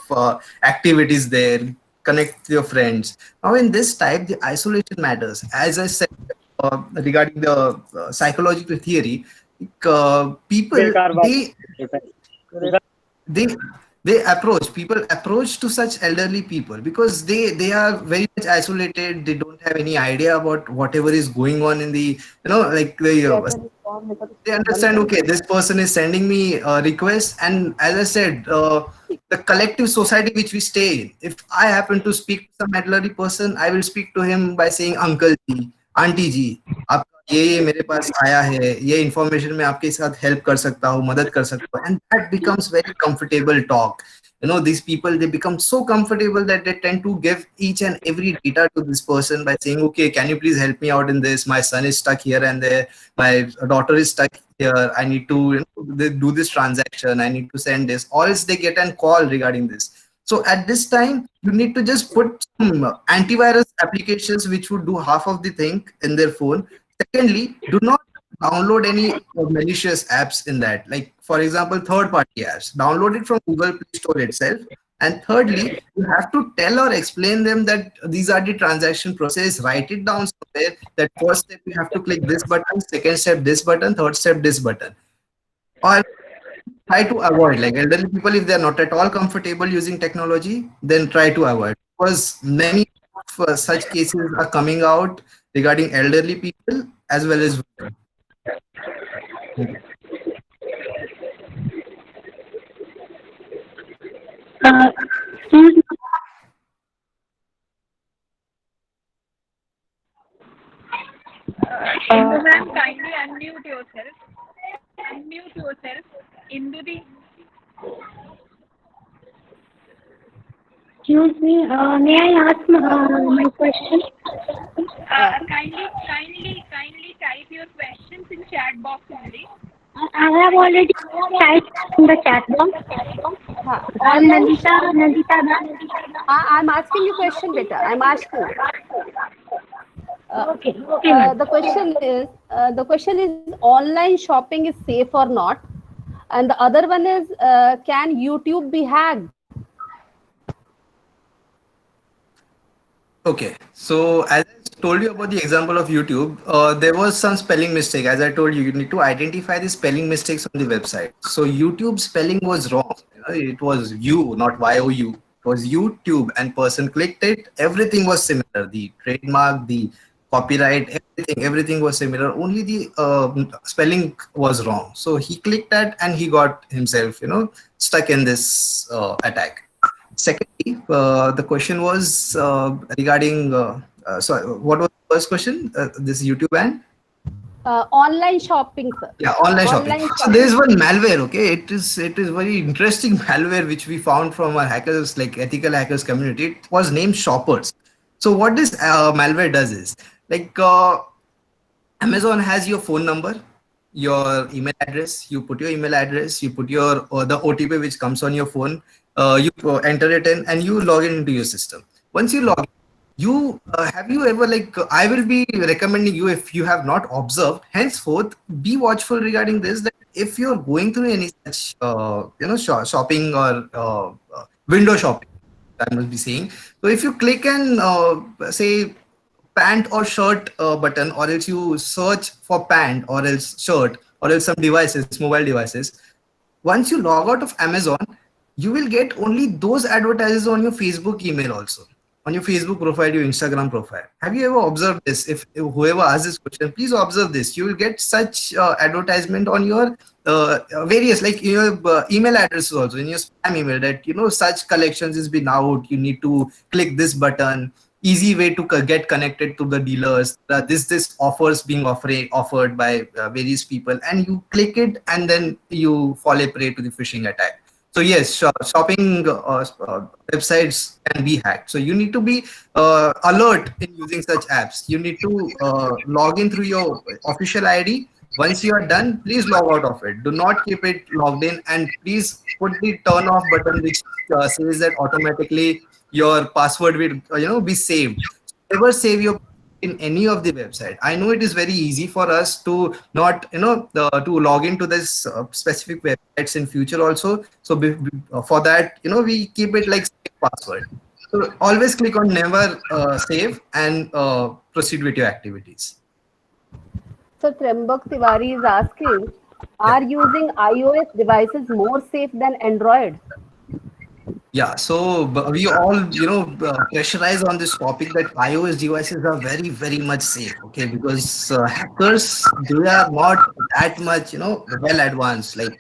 activities there, connect with your friends. Now in this type, the isolation matters. As I said regarding the psychological theory, people they approach to such elderly people because they are very much isolated. They don't have any idea about whatever is going on in the they understand, okay, this person is sending me a request, and as I said, the collective society which we stay in, if I happen to speak to some elderly person, I will speak to him by saying uncle ji, auntie ji, आपका ये मेरे पास आया है, ये information मैं आपके साथ help कर सकता हूँ, मदद कर सकता हूँ, and that becomes very comfortable talk. These people, they become so comfortable that they tend to give each and every data to this person by saying, okay, can you please help me out in this? My son is stuck here and there. My daughter is stuck here. I need to do this transaction. I need to send this. Or else they get a call regarding this. So at this time, you need to just put some antivirus applications which would do half of the thing in their phone. Secondly, do not download any malicious apps in that. Like for example, third-party apps. Download it from Google Play Store itself. And thirdly, you have to tell or explain them that these are the transaction process. Write it down somewhere. That first step you have to click this button, second step this button, third step this button. Or try to avoid, like elderly people, if they're not at all comfortable using technology, then try to avoid, because many of such cases are coming out regarding elderly people as well as women. Excuse me. Indu ma'am, kindly unmute yourself. Unmute yourself. Induti. Excuse me. May I ask my question? Kindly type your questions in chat box only. I have already typed in the chat box. I'm Nandita ma'am. I'm asking you question, beta. I'm asking. Okay. Ma'am. The question is online shopping is safe or not, and the other one is can YouTube be hacked? Okay, so as I told you about the example of YouTube, there was some spelling mistake. As I told you, you need to identify the spelling mistakes on the website. So YouTube spelling was wrong. It was you, not YOU. It was YouTube, and person clicked it. Everything was similar. The trademark, the copyright, everything was similar. Only the spelling was wrong. So he clicked that, and he got himself, stuck in this attack. Secondly, the question was regarding, sorry, what was the first question? This YouTube ban? Online shopping, sir. Yeah, online shopping. So there is one malware, okay? It is very interesting malware which we found from our hackers, like ethical hackers community. It was named Shoppers. So what this malware does is, like Amazon has your phone number, your email address, you put your email address, you put your the OTP which comes on your phone, you enter it in, and you log in into your system. Once you log in, you have you ever, like I will be recommending you, if you have not observed, henceforth be watchful regarding this, that if you're going through any such shopping or window shopping, I must be saying. So if you click and say pant or shirt button, or else you search for pant or else shirt or else some devices, mobile devices, once you log out of Amazon, you will get only those advertises on your Facebook email also, on your Facebook profile, your Instagram profile. Have you ever observed this? If whoever asks this question, please observe this. You will get such advertisement on your various, like your email addresses also, in your spam email, that such collections has been out. You need to click this button. Easy way to get connected to the dealers. This offers being offered by various people, and you click it, and then you fall a prey to the phishing attack. So yes, shopping websites can be hacked. So you need to be alert in using such apps. You need to log in through your official ID. Once you are done, please log out of it. Do not keep it logged in, and please put the turn off button which says that automatically your password will be saved. Never save your in any of the website. I know it is very easy for us to not to log into this specific websites in future also. So for that, we keep it like safe password. So always click on never save, and proceed with your activities. So Trembak Tiwari is asking, are using iOS devices more safe than Android? Yeah, so we all, pressurize on this topic that iOS devices are very, very much safe, okay? Because hackers, they are not that much, well advanced, like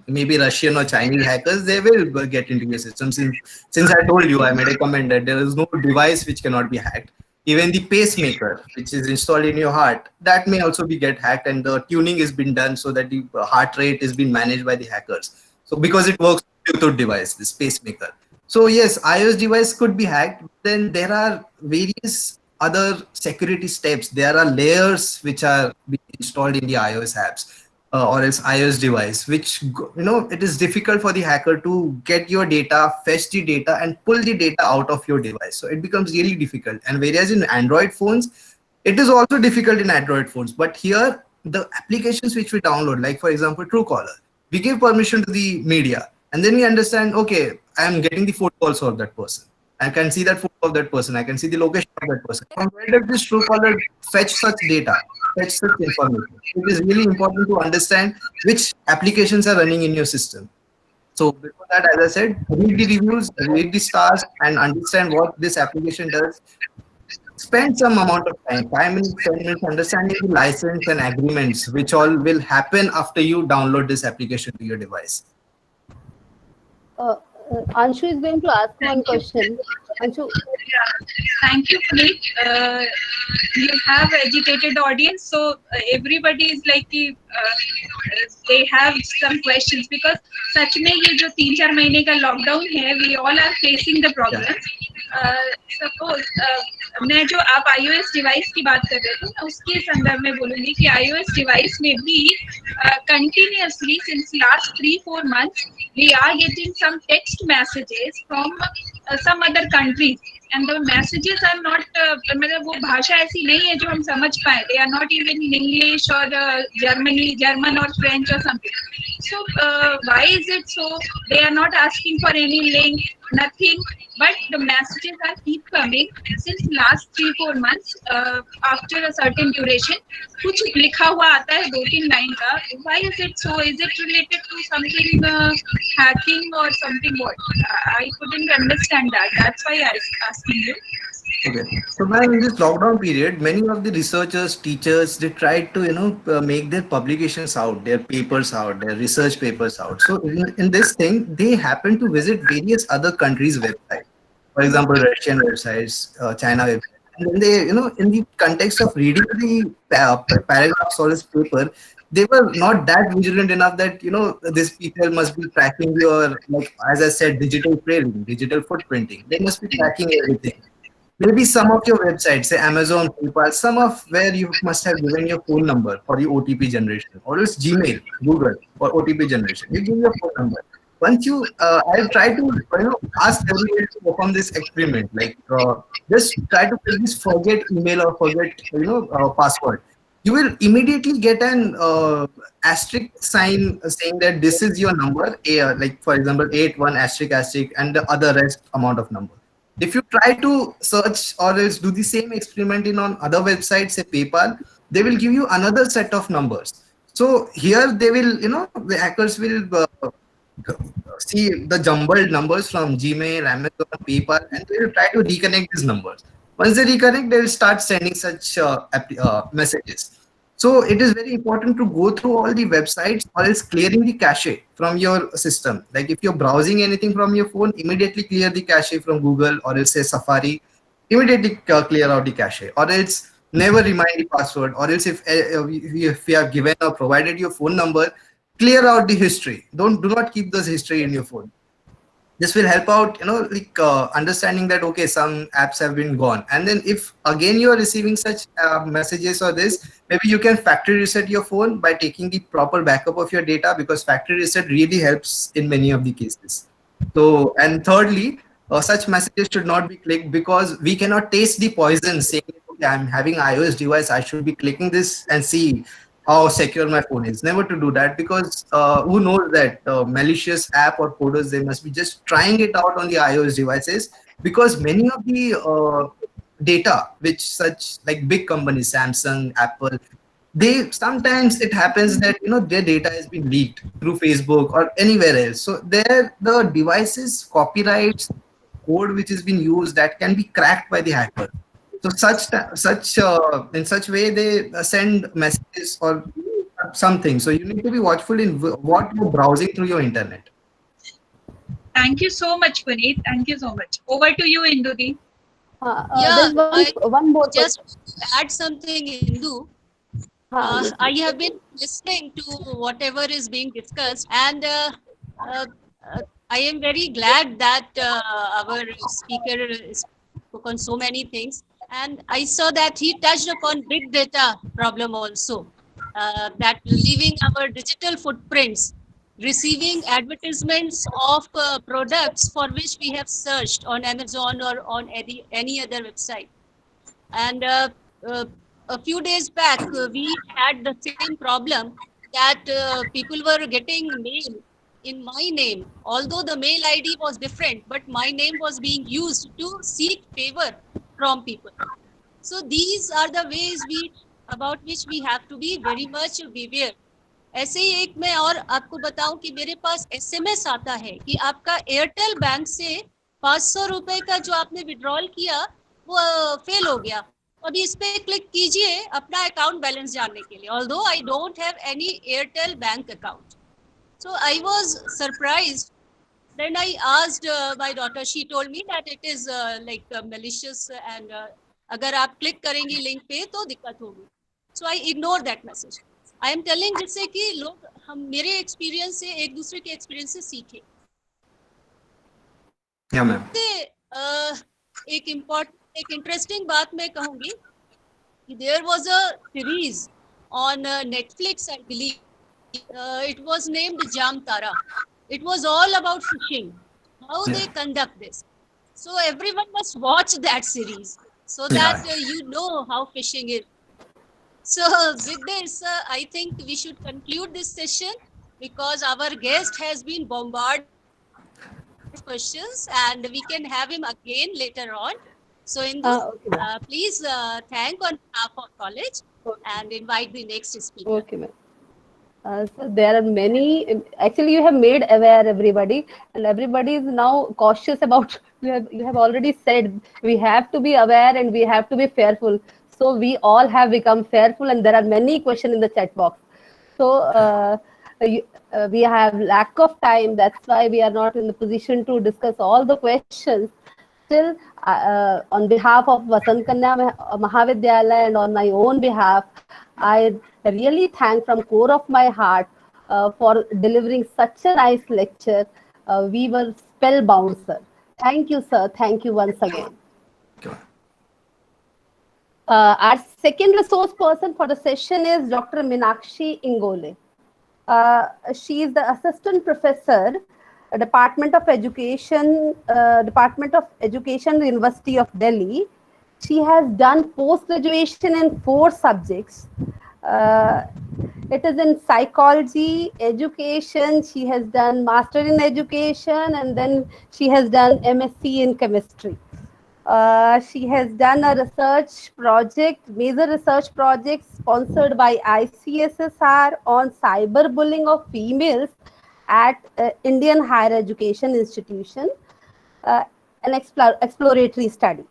maybe Russian or Chinese hackers, they will get into your system. Since I told you, I made a comment that there is no device which cannot be hacked. Even the pacemaker, which is installed in your heart, that may also be get hacked, and the tuning has been done so that the heart rate is being managed by the hackers. So because it works Bluetooth device, this pacemaker. So yes, iOS device could be hacked. Then there are various other security steps. There are layers which are being installed in the iOS apps. or else iOS device, which it is difficult for the hacker to get your data, fetch the data, and pull the data out of your device. So it becomes really difficult. And whereas in Android phones, it is also difficult in Android phones. But here, the applications which we download, like for example, Truecaller, we give permission to the media, and then we understand, okay, I am getting the photo also of that person. I can see that photo of that person. I can see the location of that person. From where does this Truecaller fetch such data, fetch such information? It is really important to understand which applications are running in your system. So before that, as I said, read the reviews, read the stars, and understand what this application does. Spend some amount of time, 5 minutes, 10 minutes, understanding the license and agreements, which all will happen after you download this application to your device. Anshu is going to ask one question. Anshu, Thank you, Puneet. You have educated audience, so everybody is like they have some questions because सच में ये जो 3-4 महीने का lockdown है, we all are facing the problem. Suppose मैं जो आप iOS device की बात कर रहे थे, मैं उसके संदर्भ में बोलूंगी कि iOS डिवाइस में भी continuously since last 3-4 months we are getting some text messages from some other countries and the messages are not मतलब वो भाषा ऐसी नहीं है जो हम समझ पाए. They are not even in English or German or French or something. So why is it so? They are not asking for any link, nothing, but the messages are keep coming since last 3-4 months after a certain duration. कुछ लिखा हुआ आता है 2-3 line का. Why is it so? Is it related to something hacking or something? What I couldn't understand that. That's why I was asking you. Okay. So now in this lockdown period, many of the researchers, teachers, they tried to, make their publications out, their papers out, their research papers out. So in this thing, they happen to visit various other countries' websites. For example, Russian websites, China websites. And then they, in the context of reading the paragraphs or this paper, they were not that vigilant enough that, these people must be tracking your, like, as I said, digital trailing, digital footprinting. They must be tracking everything. Maybe some of your websites, say Amazon, PayPal, some of where you must have given your phone number for the OTP generation, or else Gmail, Google for OTP generation. You give your phone number. Once you, I'll try to ask everybody to perform this experiment. Like just try to put this forget email or forget password. You will immediately get an asterisk sign saying that this is your number, like for example 81 asterisk asterisk and the other rest amount of number. If you try to search or else do the same experiment on other websites, say PayPal, they will give you another set of numbers. So here they will, the hackers will see the jumbled numbers from Gmail, Amazon, PayPal, and they will try to reconnect these numbers. Once they reconnect, they will start sending such messages. So it is very important to go through all the websites or else clearing the cache from your system. Like if you're browsing anything from your phone, immediately clear the cache from Google or else say Safari, immediately clear out the cache, or else never remind the password, or else if you have given or provided your phone number, clear out the history. Do not keep this history in your phone. This will help out, understanding that, okay, some apps have been gone. And then if again you are receiving such messages or this, maybe you can factory reset your phone by taking the proper backup of your data, because factory reset really helps in many of the cases. So, and thirdly, such messages should not be clicked, because we cannot taste the poison saying, okay, I'm having iOS device, I should be clicking this and see how secure my phone is. Never to do that, because who knows that malicious app or coders, they must be just trying it out on the iOS devices, because many of the data which such like big companies, Samsung, Apple, they sometimes it happens that their data has been leaked through Facebook or anywhere else. So there the devices, copyrights, code which has been used, that can be cracked by the hacker. So in such way they send messages or something. So you need to be watchful in what you're browsing through your internet. Thank you so much, Puneet. Thank you so much. Over to you, Indudi. Yeah, one more just add something, Indu. I have been listening to whatever is being discussed, and I am very glad that our speaker spoke on so many things. And I saw that he touched upon big data problem also. that leaving our digital footprints, receiving advertisements of products for which we have searched on Amazon or on any other website. And uh, a few days back, we had the same problem that people were getting mail in my name, although the mail ID was different, but my name was being used to seek favor from people. So these are the ways about which we have to be very much beware. ऐसे ही एक मैं और आपको बताऊं कि मेरे पास SMS आता है कि आपका एयरटेल बैंक से 500 रुपए का जो आपने विड्रॉल किया वो फेल हो गया, अभी इस पे क्लिक कीजिए अपना अकाउंट बैलेंस जानने के लिए, although I don't have any Airtel bank account. So I was surprised. Then I asked my daughter. She told me that it is malicious and अगर आप क्लिक करेंगी लिंक पे तो दिक्कत होगी. So I ignored that message. I am telling जिससे कि लोग हम मेरे एक्सपीरियंस से एक दूसरे के एक्सपीरियंस से सीखें. एक इंटरेस्टिंग बात मैं कहूँगी कि there was a series on Netflix, I believe. It was named Jam Tara. It was all about fishing, how they conduct this. So everyone must watch that series so that you know how fishing is. So with this, I think we should conclude this session because our guest has been bombarded with questions and we can have him again later on. So in this, please thank on behalf of college and invite the next speaker. Okay, ma'am. So there are many, actually you have made aware everybody, and everybody is now cautious about, you have already said, we have to be aware and we have to be fearful. So we all have become fearful and there are many questions in the chat box. So we have lack of time, that's why we are not in the position to discuss all the questions. Still, on behalf of Vasant Kanya Mahavidyalaya and on my own behalf, I really thank from core of my heart for delivering such a nice lecture. We were spellbound, sir. Thank you, sir. Thank you once again. Our second resource person for the session is Dr. Meenakshi Ingole. She is the assistant professor, Department of Education, University of Delhi. She has done post-graduation in 4 subjects. It is in psychology, education. She has done master in education and then she has done MSc in chemistry. She has done a research project, major research project sponsored by ICSSR on cyberbullying of females at Indian Higher Education Institution, an exploratory study.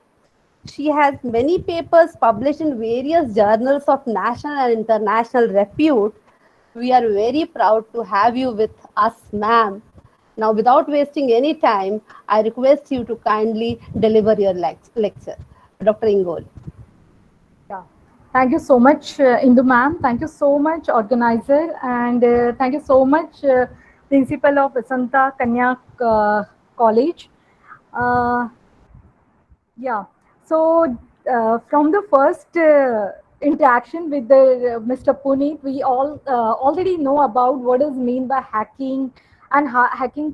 She has many papers published in various journals of national and international repute. We are very proud to have you with us, ma'am. Now, without wasting any time, I request you to kindly deliver your lecture. Dr. Ingole. Yeah. Thank you so much, Indu ma'am. Thank you so much, organizer. And thank you so much, Principal of Vasanta Kanya College. Yeah. So from the first interaction with Mr. Puneet, we all already know about what is mean by hacking and how hacking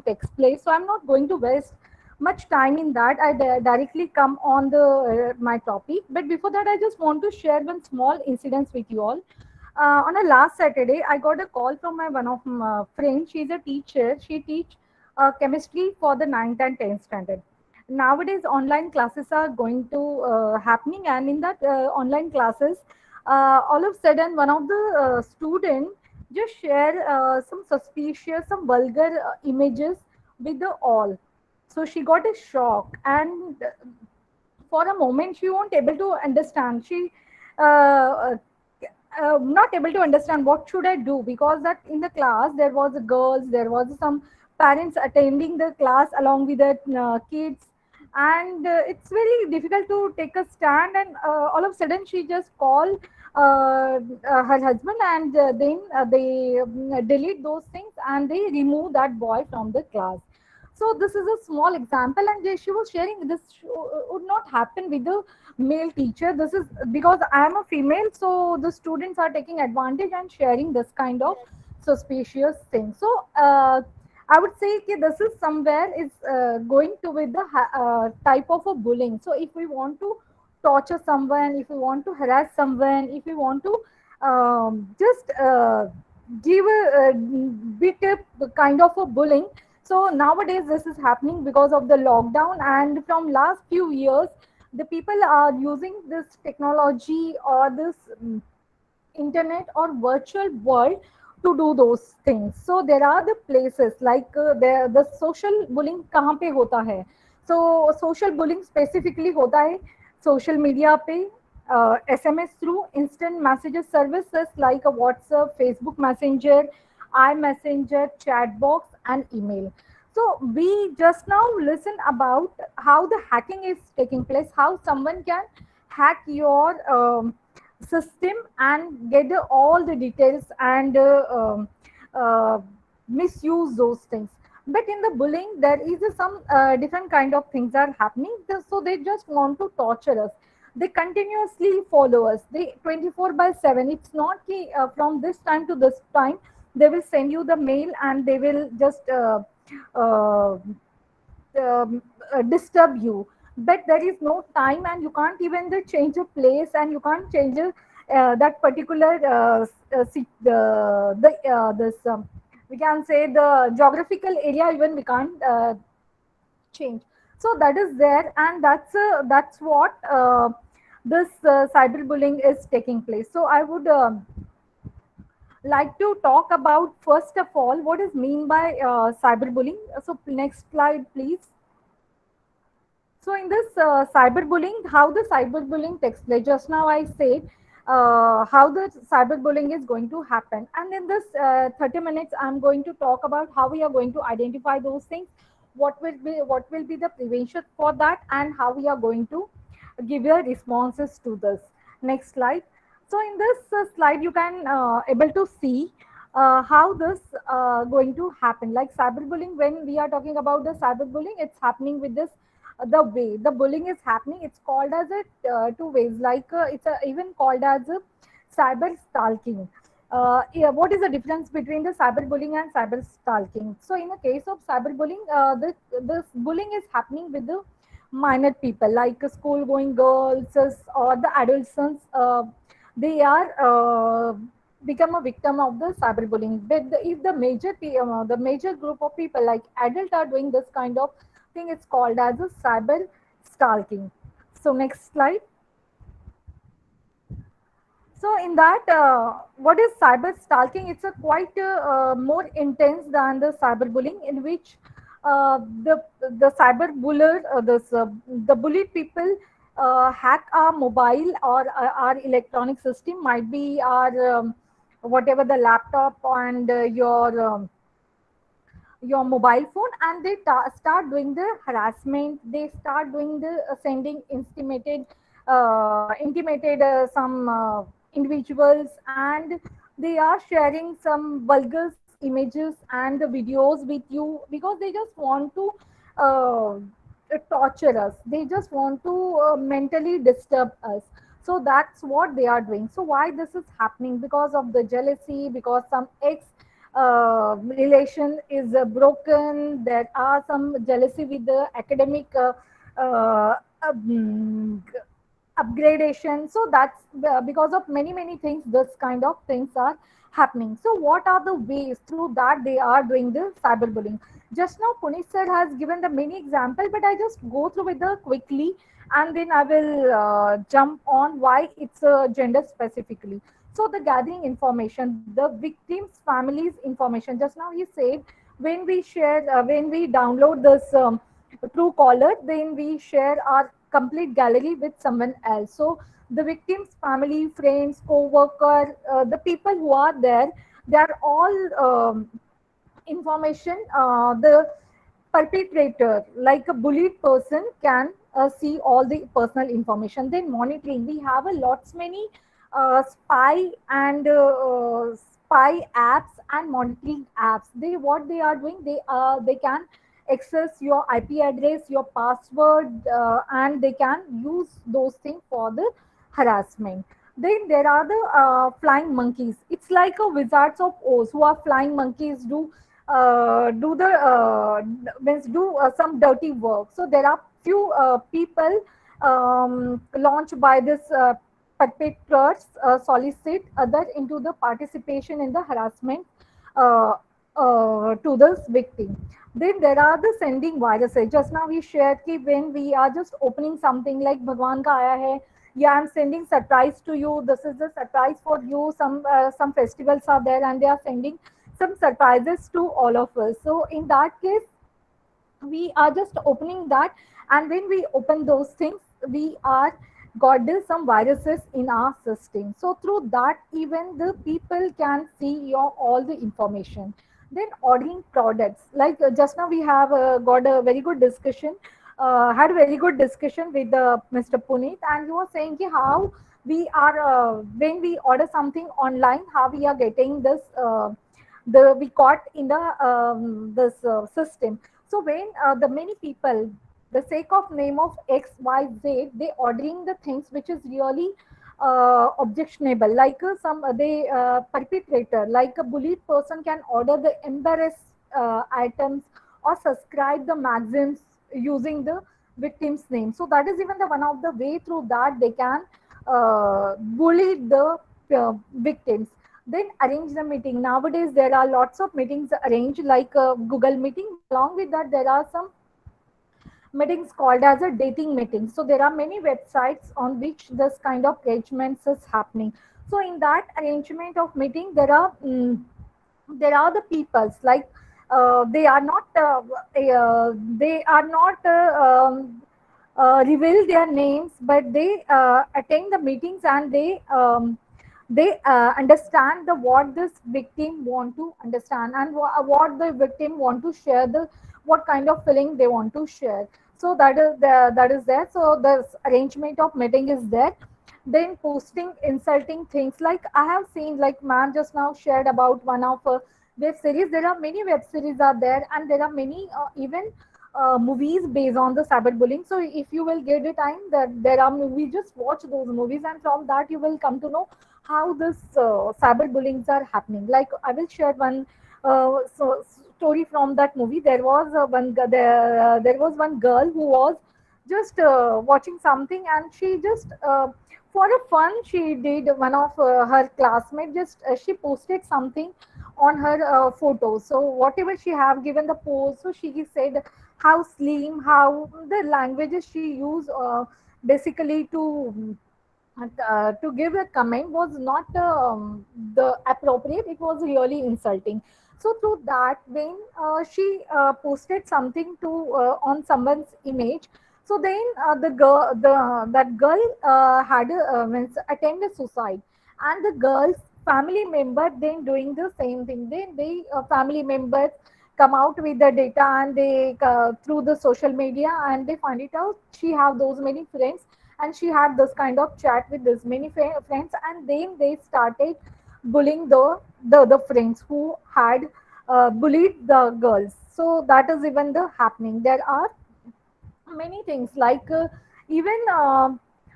takes place. So I'm not going to waste much time in that. I directly come on the my topic. But before that, I just want to share one small incident with you all. On a last Saturday, I got a call from one of my friends. She's a teacher. She teach chemistry for the 9th and 10th standard. Nowadays, online classes are going to happening, and in that online classes, all of a sudden, one of the student just share some suspicious, some vulgar images with the all. So she got a shock, and for a moment, she won't able to understand. She not able to understand what should I do, because that in the class there was girls, there was some parents attending the class along with the kids, and it's very difficult to take a stand. And all of a sudden she just called her husband, and then they delete those things and they remove that boy from the class. So So this is a small example, and she was sharing this would not happen with the male teacher. This is because I am a female, so the students are taking advantage and sharing this kind of suspicious thing. So I would say that this is somewhere is going to with the type of a bullying. So if we want to torture someone, if we want to harass someone, if we want to just give a bit of kind of a bullying. So nowadays this is happening because of the lockdown, and from last few years the people are using this technology or this internet or virtual world to do those things. So there are the places like the social bullying kahan pe hota hai. So social bullying specifically hota hai social media pe, SMS through instant messages services like a WhatsApp, Facebook Messenger, iMessenger, chat box, and email. So we just now listen about how the hacking is taking place, how someone can hack your system and get all the details and uh, misuse those things. But in the bullying, there is some different kind of things are happening. So they just want to torture us. They continuously follow us. They 24/7. It's not ki, from this time to this time. They will send you the mail and they will just uh, disturb you. But there is no time, and you can't even change a place, and you can't change that particular this we can say the geographical area even we can't change. So that is there, and that's what this cyberbullying is taking place. So I would like to talk about first of all what is mean by cyberbullying. So next slide, please. So in this cyberbullying, how the cyberbullying takes place. Just now I said how the cyberbullying is going to happen, and in this 30 minutes, I'm going to talk about how we are going to identify those things, what will be the prevention for that, and how we are going to give your responses to this. Next slide. So in this slide, you can able to see how this going to happen. Like cyberbullying, when we are talking about the cyberbullying, it's happening with this the way the bullying is happening. It's called as a two ways. Like it's even called as a cyber stalking. Yeah, what is the difference between the cyberbullying and cyber stalking? So in the case of cyberbullying, this bullying is happening with the minor people like school going girls or the adolescents. They are become a victim of the cyberbullying. But if the the major group of people like adults are doing this kind of thing, it's called as a cyber stalking. So next slide. So in that, what is cyber stalking? It's a quite more intense than the cyberbullying, in which the cyber buller, the bullied people hack our mobile or our electronic system, might be our whatever the laptop and your mobile phone, and they start doing the harassment. They start doing the sending intimated some individuals, and they are sharing some vulgar images and the videos with you because they just want to uh, torture us. They just want to mentally disturb us. So that's what they are doing. So why this is happening? Because of the jealousy, because some ex relation is broken. There are some jealousy with the academic uh, um, upgradation. So that's because of many things, this kind of things are happening. So what are the ways through that they are doing the cyberbullying? Just now Puneet sir has given the many example, but I just go through with the quickly, and then I will jump on why it's gender specifically. So the gathering information, the victim's family's information. Just now he said when we share, when we download this Truecaller, then we share our complete gallery with someone else. So the victim's family, friends, co-worker, the people who are there, they are all information. The perpetrator, like a bullied person, can see all the personal information. Then monitoring, we have a lots many spy and spy apps and monitoring apps. They what they are doing, they can access your IP address, your password, and they can use those things for the harassment. Then there are the flying monkeys. It's like a Wizards of Oz, who are flying monkeys, do the means do some dirty work. So there are few people launched by this perpetrators solicit others into the participation in the harassment uh, to this victim. Then there are the sending viruses. Just now we shared कि when we are just opening something like भगवान का आया है, yeah, I'm sending surprise to you. This is the surprise for you. Some festivals are there, and they are sending some surprises to all of us. So in that case, we are just opening that, and when we open those things, we are got this some viruses in our system. So through that, even the people can see your all the information. Then ordering products, like just now we have got a very good discussion, had a very good discussion with Mr. Puneet, and he was saying ki how we are when we order something online, how we are getting this the we caught in the this system. So when the many people, the sake of name of X, Y, Z, they ordering the things which is really objectionable, like some they perpetrator, like a bullied person can order the embarrassed items or subscribe the magazines using the victim's name. So that is even the one of the way through that they can bully the victims. Then arrange the meeting. Nowadays there are lots of meetings arranged like Google meeting. Along with that, there are some meetings called as a dating meeting. So there are many websites on which this kind of arrangements is happening. So in that arrangement of meeting, there are the peoples like they are not reveal their names, but they attend the meetings, and they understand the what this victim want to understand, and what the victim want to share, the what kind of feeling they want to share. So that is there. So the arrangement of meeting is there. Then posting insulting things, like I have seen, like ma'am just now shared about one of web series. There are many web series are there, and there are many even movies based on the cyberbullying. So if you will get a time that there are movies, just watch those movies, and from that you will come to know how this cyberbullying are happening. Like I will share one story from that movie. There was there was one girl who was just watching something, and she just for a fun, she did one of her classmates, just she posted something on her photos. So whatever she have given the pose, so she said how slim, how the languages she used basically to give a comment was not the appropriate. It was really insulting. So through that, when she posted something to on someone's image, so then that girl had means attended suicide, and the girl's family member then doing the same thing. Then they family members come out with the data, and they through the social media, and they find it out she have those many friends, and she had this kind of chat with this many friends, and then they started bullying the friends who had bullied the girls. So that is even the happening. There are many things like even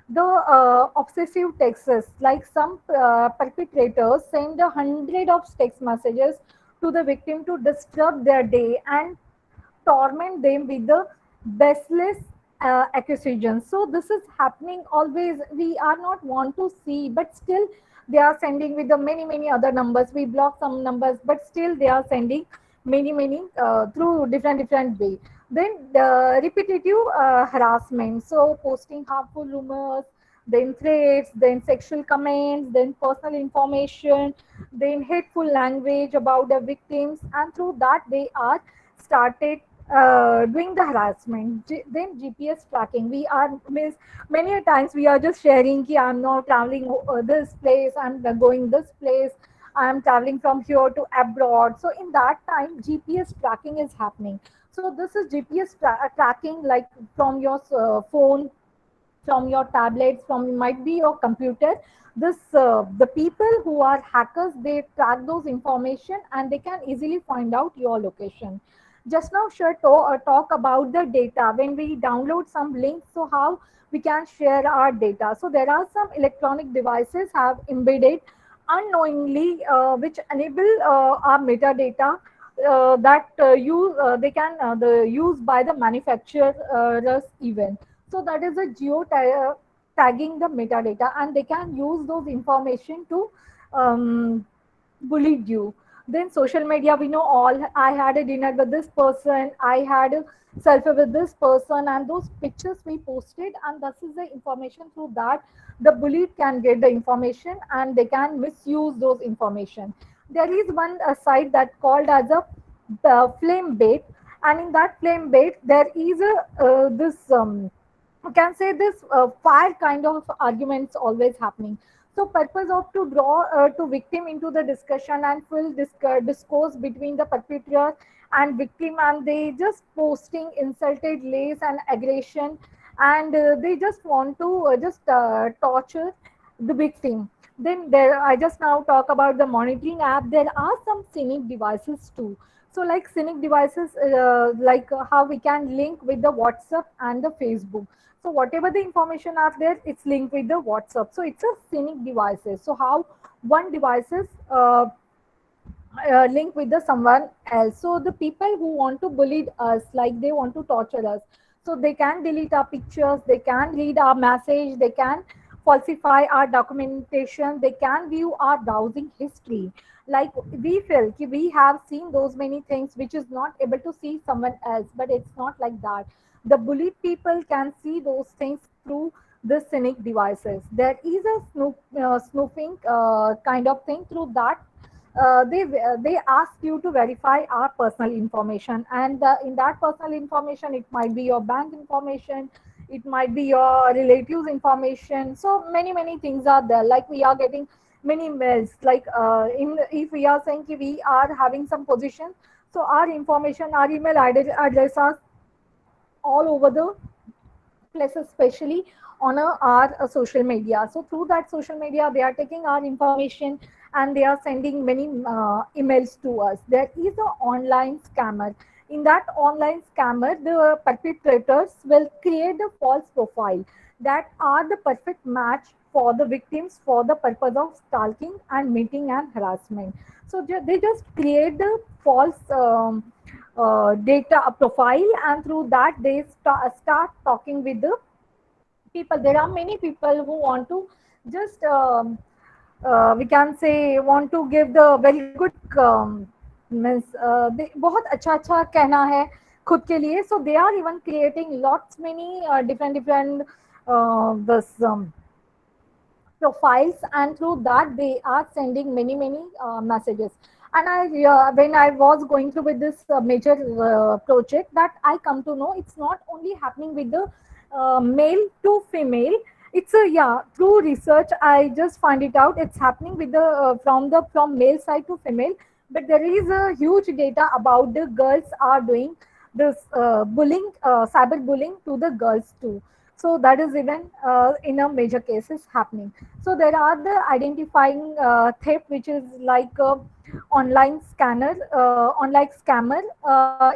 the obsessive texts, like some perpetrators send 100 of text messages to the victim to disturb their day and torment them with the baseless accusations. So this is happening always. We are not want to see, but still they are sending with the many other numbers. We block some numbers, but still they are sending many through different way. Then the repetitive harassment, so posting harmful rumors, then threats, then sexual comments, then personal information, then hateful language about the victims, and through that they are started doing the harassment. Then GPS tracking. We are means many a times we are just sharing ki I'm now traveling this place, I'm going this place, I'm traveling from here to abroad. So in that time, GPS tracking is happening. So this is GPS tracking, like from your phone, from your tablets, from might be your computer. This the people who are hackers, they track those information, and they can easily find out your location. Just now share talk about the data when we download some links, so how we can share our data. So there are some electronic devices have embedded unknowingly which enable our metadata that they can the used by the manufacturers even. So that is a geo tagging the metadata, and they can use those information to bullied you. Then social media, we know all. I had a dinner with this person. I had a selfie with this person, and those pictures we posted, and this is the information through that the bullied can get the information, and they can misuse those information. There is one site that called as a flame bait, and in that flame bait there is a this you can say this fire kind of arguments always happening. So purpose of to draw to victim into the discussion and full discourse between the perpetrator and victim, and they just posting insulted lays and aggression, and they just want to just torture the victim. Then there, I just now talk about the monitoring app. There are some cynic devices too. So like cynic devices, how we can link with the WhatsApp and the Facebook. So whatever the information are there, it's linked with the WhatsApp. So it's a cynic devices. So how one devices link with the someone else. So the people who want to bully us, like they want to torture us, so they can delete our pictures, they can read our message, they can falsify our documentation, they can view our browsing history. Like we feel we have seen those many things which is not able to see someone else, but it's not like that. The bullied people can see those things through the cynic devices. There is a snooping kind of thing through that. They ask you to verify our personal information, and in that personal information, it might be your bank information, it might be your relatives information. So many things are there. Like we are getting many mails. Like if we are saying we are having some position, so our information, our email address are all over the place, especially on our social media. So through that social media, they are taking our information and they are sending many emails to us. There is an online scammer. In that online scammer, the perpetrators will create a false profile that are the perfect match for the victims for the purpose of stalking and meeting and harassment. So they just create the false data profile, and through that they start talking with the people. There are many people who want to just we can say want to give the very good means बहुत अच्छा कहना है खुद के लिए. So they are even creating lots many different this profiles, and through that they are sending many messages. And I when I was going through with this major project, that I come to know it's not only happening with the male to female. It's a through research I just find it out. It's happening with the from male side to female, but there is a huge data about the girls are doing this bullying, cyber bullying to the girls too. So that is even in a major cases happening. So there are the identifying theft, which is like online scammer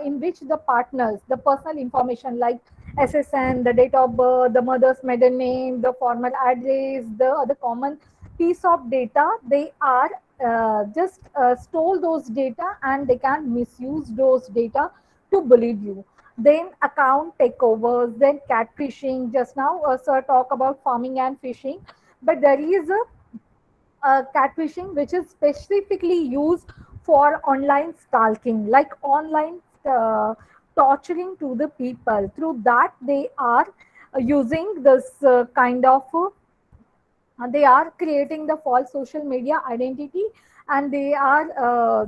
in which the partners, the personal information like SSN, the date of birth, the mother's maiden name, the formal address, the other common piece of data, they are just stole those data, and they can misuse those data to bully you. Then account takeovers, then catfishing. Just now sir talk about farming and fishing, but there is a catfishing which is specifically used for online stalking, like online torturing to the people. Through that they are using this kind of they are creating the false social media identity, and they are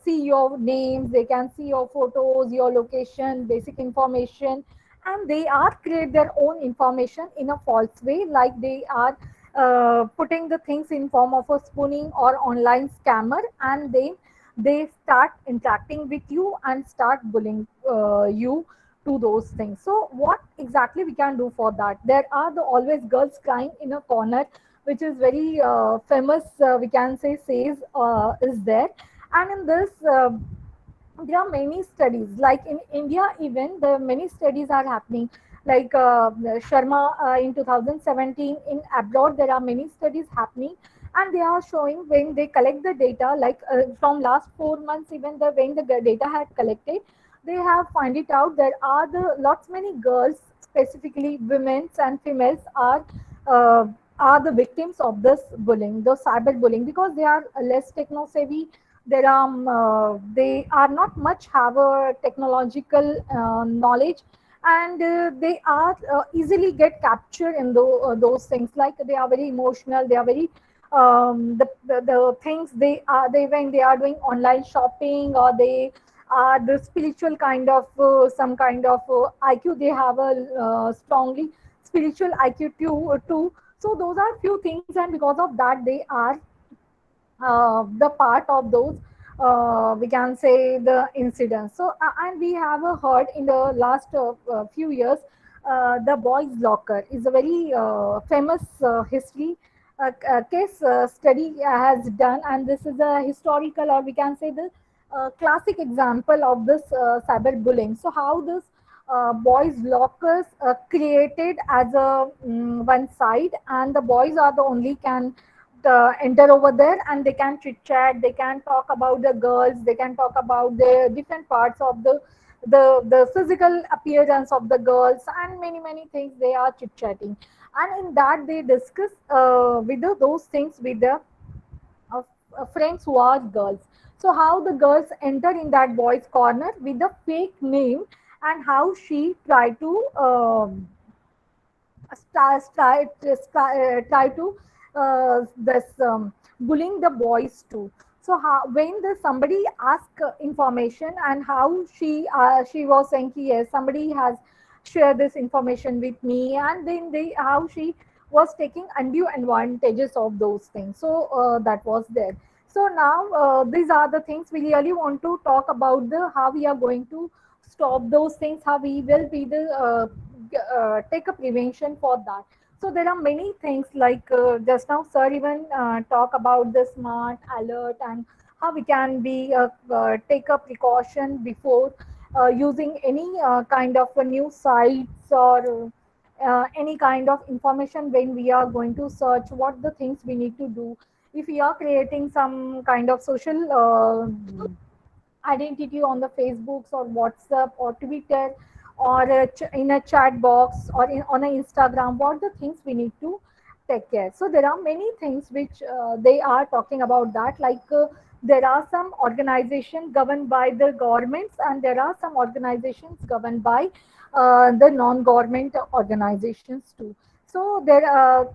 see your names, they can see your photos, your location, basic information, and they are create their own information in a false way, like they are putting the things in form of a spooning or online scammer, and then they start interacting with you and start bullying you to those things. So what exactly we can do for that? There are the always girls crying in a corner, which is very famous, we can say says is there. And in this there are many studies, like in India even the many studies are happening, like Sharma in 2017. In abroad there are many studies happening, and they are showing when they collect the data, like from last 4 months, even the when the data had collected, they have find it out there are the lots many girls, specifically women and females, uh, are the victims of this bullying, the cyber bullying, because they are less techno savvy. There are they are not much have a technological knowledge, and they are easily get captured in those things, like they are very emotional, they are very the things they are, they when they are doing online shopping, or they are the spiritual kind of some kind of IQ, they have a strongly spiritual IQ too. So those are few things, and because of that they are the part of those, we can say, the incidents. So and we have heard in the last few years, the boys locker is a very famous history case study has done, and this is a historical, or we can say the classic example of this cyberbullying. So how this boys lockers created as a one side, and the boys are the only can enter over there, and they can chit chat, they can talk about the girls, they can talk about the different parts of the physical appearance of the girls, and many things they are chit chatting, and in that they discuss with those things with the friends who are girls. So how the girls enter in that boys corner with the fake name, and how she try to try to this bullying the boys too. So how when the somebody ask information, and how she was saying ki, yes, somebody has shared this information with me, and then they how she was taking undue advantages of those things. So that was there. So now these are the things we really want to talk about, the how we are going to stop those things, how we will be the take a prevention for that. So there are many things, like just now sir even talk about the smart alert, and how we can be take a precaution before using any kind of a new sites, or any kind of information when we are going to search, what the things we need to do if we are creating some kind of social identity on the Facebooks or WhatsApp or Twitter, or in a chat box, or on a Instagram, what the things we need to take care. So there are many things which they are talking about that, like there are some organizations governed by the governments, and there are some organizations governed by the non-government organizations too. So there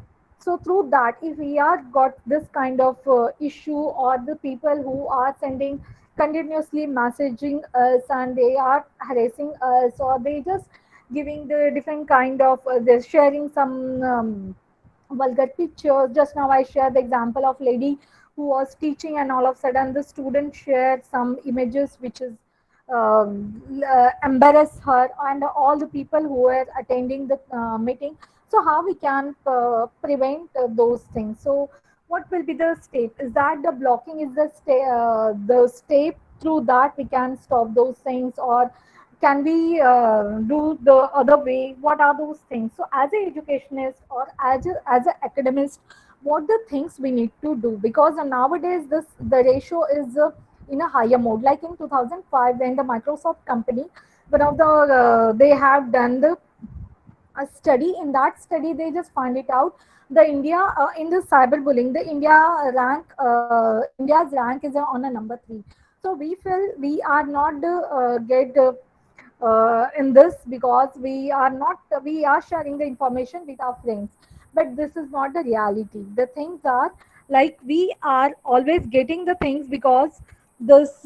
so through that, if we are got this kind of issue, or the people who are sending continuously messaging us, and they are harassing us, or they just giving the different kind of they're sharing some vulgar pictures. Just now I shared the example of lady who was teaching, and all of a sudden the student shared some images which is embarrass her and all the people who were attending the meeting. So how we can prevent those things? So what will be the step? Is that the blocking is the step through that we can stop those things, or can we do the other way? What are those things? So as an educationist, or as an academist, what the things we need to do? Because nowadays the ratio is in a higher mode. Like in 2005, when the Microsoft company, one of the they have done the a study. In that study they just find it out, the India in the cyberbullying, the India's rank is on a number 3. So we feel we are not get in this, because we are sharing the information with our friends, but this is not the reality. The things are like we are always getting the things because this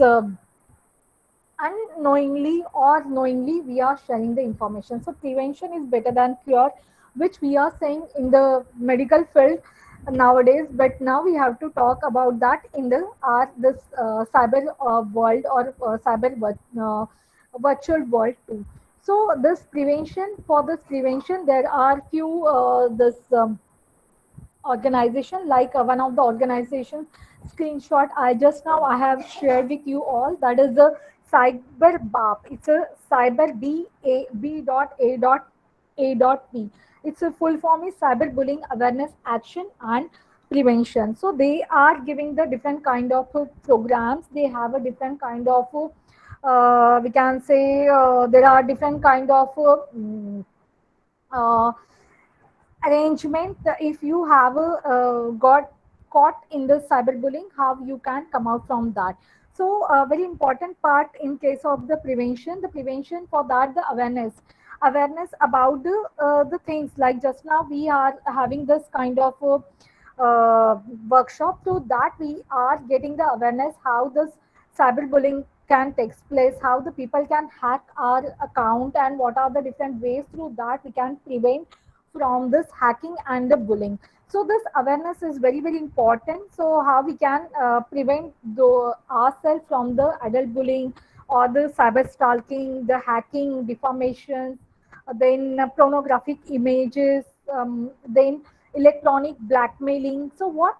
unknowingly or knowingly we are sharing the information. So prevention is better than cure, which we are saying in the medical field nowadays, but now we have to talk about that in the this cyber world, or virtual world too. So this prevention, for this prevention there are few this organization, like one of the organizations screenshot I just now I have shared with you all, that is the CyberBAP. It's a cyber B.A.P. It's a full form is cyberbullying awareness action and prevention. So they are giving the different kind of programs. They have a different kind of we can say there are different kind of uh, arrangement. If you have got caught in the cyberbullying, how you can come out from that. So a very important part in case of the prevention for that, the awareness about the things, like just now we are having this kind of workshop, so that we are getting the awareness how this cyberbullying can take place, how the people can hack our account, and what are the different ways through that we can prevent from this hacking and the bullying. So this awareness is very, very important. So how we can prevent ourselves from the adult bullying or the cyber stalking, the hacking, defamations, then pornographic images, then electronic blackmailing. So what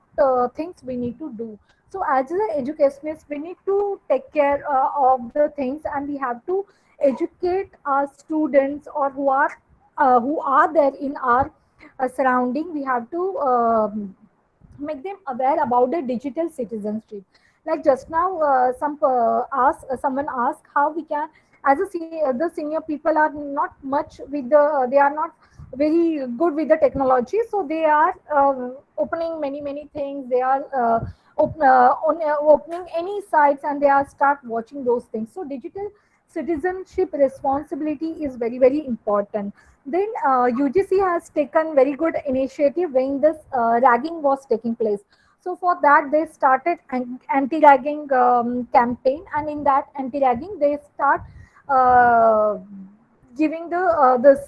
things we need to do? So as an educationist, we need to take care of the things, and we have to educate our students or who are there in our surrounding. We have to make them aware about the digital citizenship. Like just now, someone asked how we can, as the senior people are not much with they are not very good with the technology, so they are opening many things. They are opening any sites, and they are start watching those things. So digital citizenship responsibility is very, very important. Then UGC has taken very good initiative when this ragging was taking place. So for that, they started an anti-ragging campaign, and in that anti-ragging, they start uh, giving the this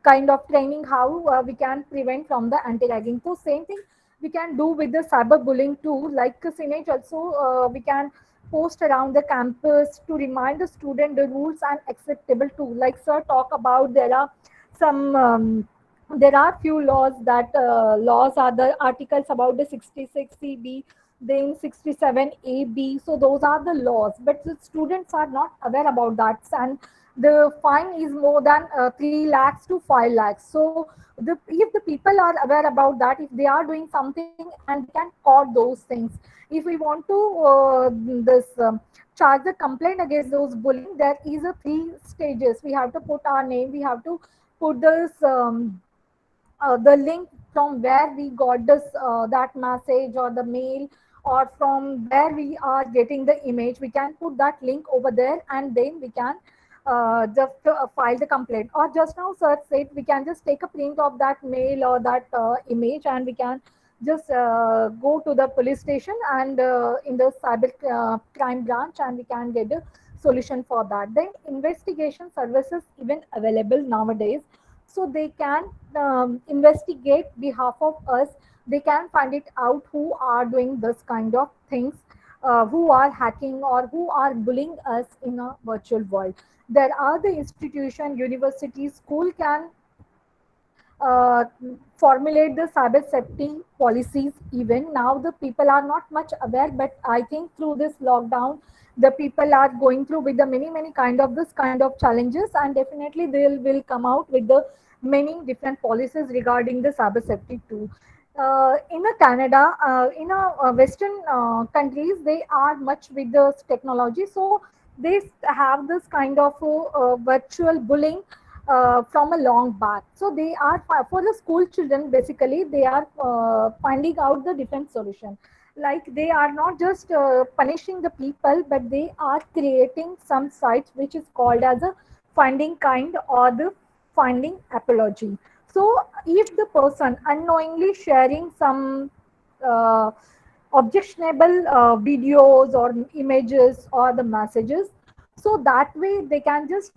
kind of training how we can prevent from the anti-ragging. So same thing we can do with the cyberbullying too. Like Sinage also, we can post around the campus to remind the student the rules and acceptable too. Like sir talk about, there are some there are few laws that laws are the articles about the 66 CB, then 67 AB. So those are the laws, but the students are not aware about that, and the fine is more than 3 lakhs to 5 lakhs. So if the people are aware about that, if they are doing something, and we can caught those things. If we want to charge the complaint against those bullying, there is a 3 stages. We have to put our name, we have to put this the link from where we got this that message or the mail, or from where we are getting the image. We can put that link over there, and then we can just file the complaint. Or just now sir said, we can just take a print of that mail or that image, and we can just go to the police station and in the cyber crime branch, and we can get a solution for that. Then investigation services even available nowadays, so they can investigate behalf of us. They can find it out who are doing this kind of things, who are hacking or who are bullying us in a virtual world. There are the institution, universities, school can uh, formulate the cyber safety policies. Even now the people are not much aware, but I think through this lockdown the people are going through with the many kind of this kind of challenges, and definitely they will come out with the many different policies regarding the cyber safety too. In a Canada, in a Western countries, they are much with the technology, so they have this kind of virtual bullying from a long back. So they are for the school children. Basically, they are finding out the different solution. Like they are not just punishing the people, but they are creating some sites which is called as a finding kind or the finding apology. So if the person unknowingly sharing some uh, objectionable videos or images or the messages, so that way they can just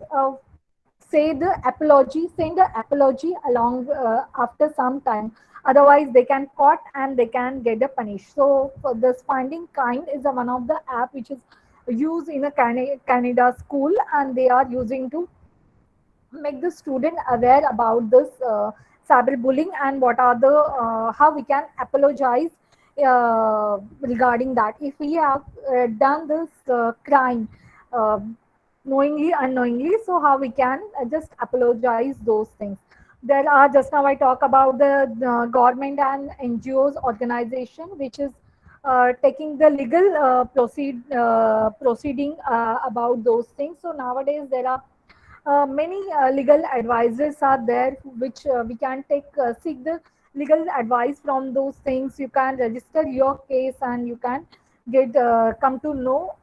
say the apology, send the apology along after some time. Otherwise, they can caught and they can get a punish. So for this finding kind is one of the app which is used in a Canada school, and they are using to make the student aware about this cyberbullying, and what are the how we can apologize regarding that. If we have done this crime, uh, knowingly, unknowingly. So how we can just apologize those things. There are, just now I talk about the government and NGOs organization, which is taking the legal proceeding about those things. So nowadays there are many legal advisors are there, which we can take seek the legal advice from those things. You can register your case and you can get come to know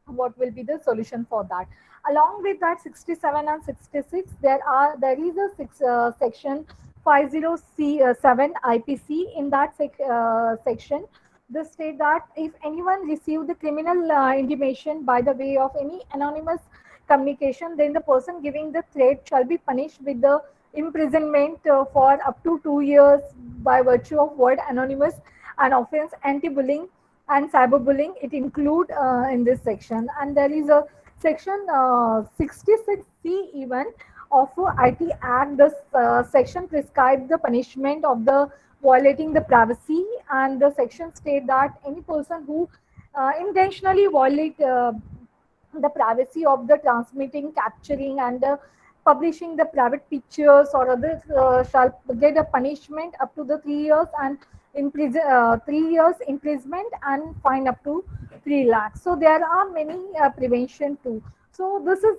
what will be the solution for that. Along with that, 67 and 66, there is a section 50C7 IPC. In that section, they state that if anyone received the criminal intimation by the way of any anonymous communication, then the person giving the threat shall be punished with the imprisonment for up to 2 years by virtue of word anonymous and offense anti-bullying and cyberbullying. It include in this section. And there is a section 66C even of IT Act. This section prescribes the punishment of the violating the privacy, and the section state that any person who intentionally violate the privacy of the transmitting, capturing, and publishing the private pictures or others shall get a punishment up to the 3 years and 3 years imprisonment and fine up to 3 lakhs. So there are many prevention too. So this is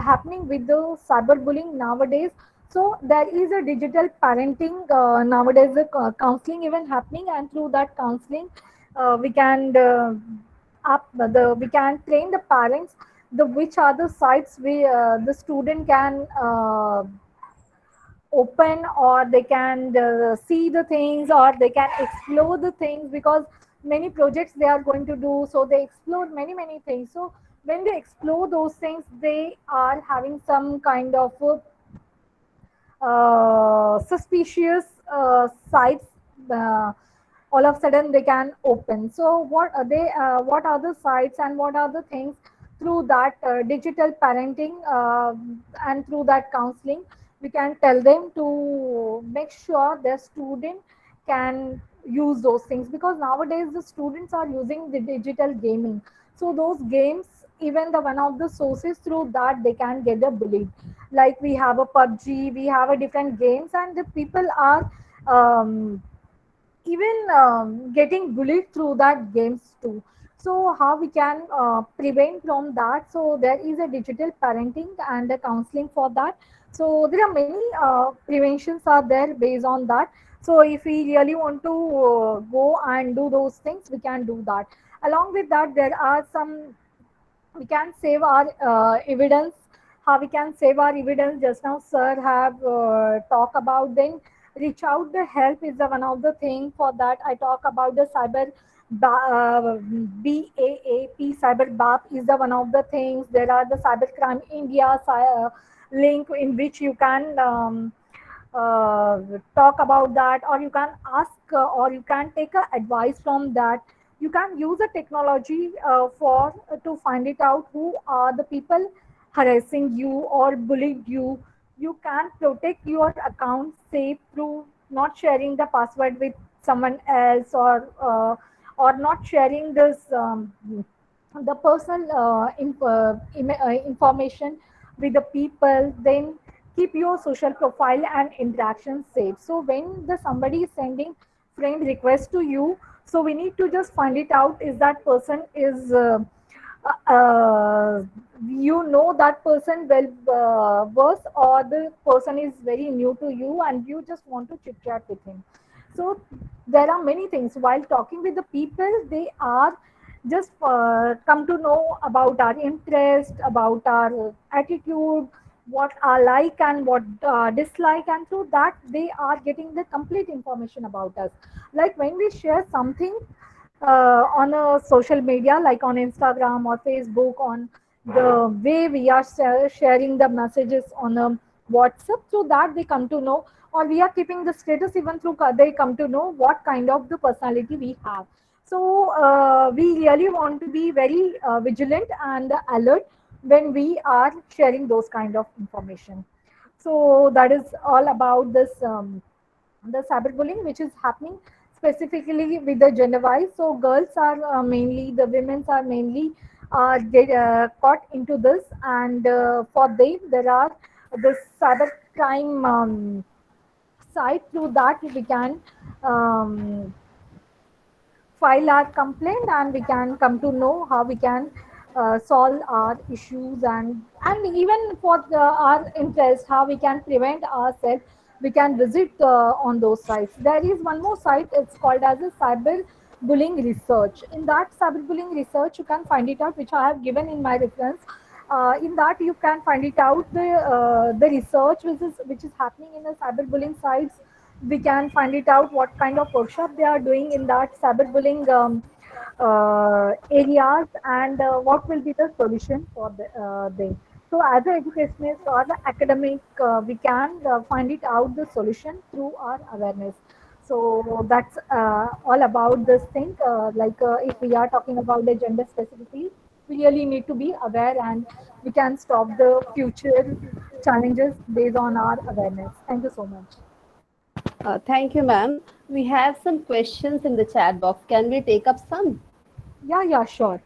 happening with the cyberbullying nowadays. So there is a digital parenting nowadays, the counseling even happening, and through that counseling, we can we can train the parents the which are the sites where the student can open, or they can see the things, or they can explore the things, because many projects they are going to do, so they explore many things. So when they explore those things, they are having some kind of suspicious sites, all of a sudden they can open. So what are they, what are the sites and what are the things? Through that digital parenting and through that counseling, we can tell them to make sure their student can use those things, because nowadays the students are using the digital gaming. So those games, even the one of the sources through that they can get a bullied. Like we have a PUBG, we have a different games, and the people are even getting bullied through that games too. So how we can prevent from that? So there is a digital parenting and a counseling for that. So there are many preventions are there based on that. So if we really want to go and do those things, we can do that. Along with that, there are some, we can save our evidence. How we can save our evidence, just now sir have talked about. Then reach out the help is the one of the thing. For that I talk about the cyber BAAP, cyber BAP is the one of the things. There are the cybercrime India link in which you can talk about that, or you can ask or you can take advice from that. You can use a technology for to find it out who are the people harassing you or bullying you. You can protect your account safe through not sharing the password with someone else, or not sharing this the personal information with the people. Then keep your social profile and interaction safe. So when the somebody is sending friend request to you, so we need to just find it out, is that person is you know that person well worse, or the person is very new to you and you just want to chit chat with him. So there are many things while talking with the people. They are just come to know about our interest, about our attitude, what are like and what dislike, and through that they are getting the complete information about us. Like when we share something on a social media, like on Instagram or Facebook, on the way we are sharing the messages on a WhatsApp, through that they come to know, or we are keeping the status, even through they come to know what kind of the personality we have. So we really want to be very vigilant and alert when we are sharing those kind of information. So that is all about this the cyberbullying which is happening specifically with the gender wise. So girls are mainly, the women's are mainly caught into this, and for them there are this cyber crime site. Through that we can um, file our complaint, and we can come to know how we can solve our issues, and even for our interest, how we can prevent ourselves. We can visit on those sites. There is one more site, it's called as a cyber bullying research. In that cyber bullying research you can find it out, which I have given in my reference. In that you can find it out, the research which is happening in the cyberbullying sites. We can find it out what kind of workshop they are doing in that cyberbullying areas, and what will be the solution for them. So as an educationist or the academic, we can find it out the solution through our awareness. So that's all about this thing. If we are talking about the gender specificity, we really need to be aware, and we can stop the future challenges based on our awareness. Thank you so much. Thank you, ma'am. We have some questions in the chat box. Can we take up some? Yeah, sure.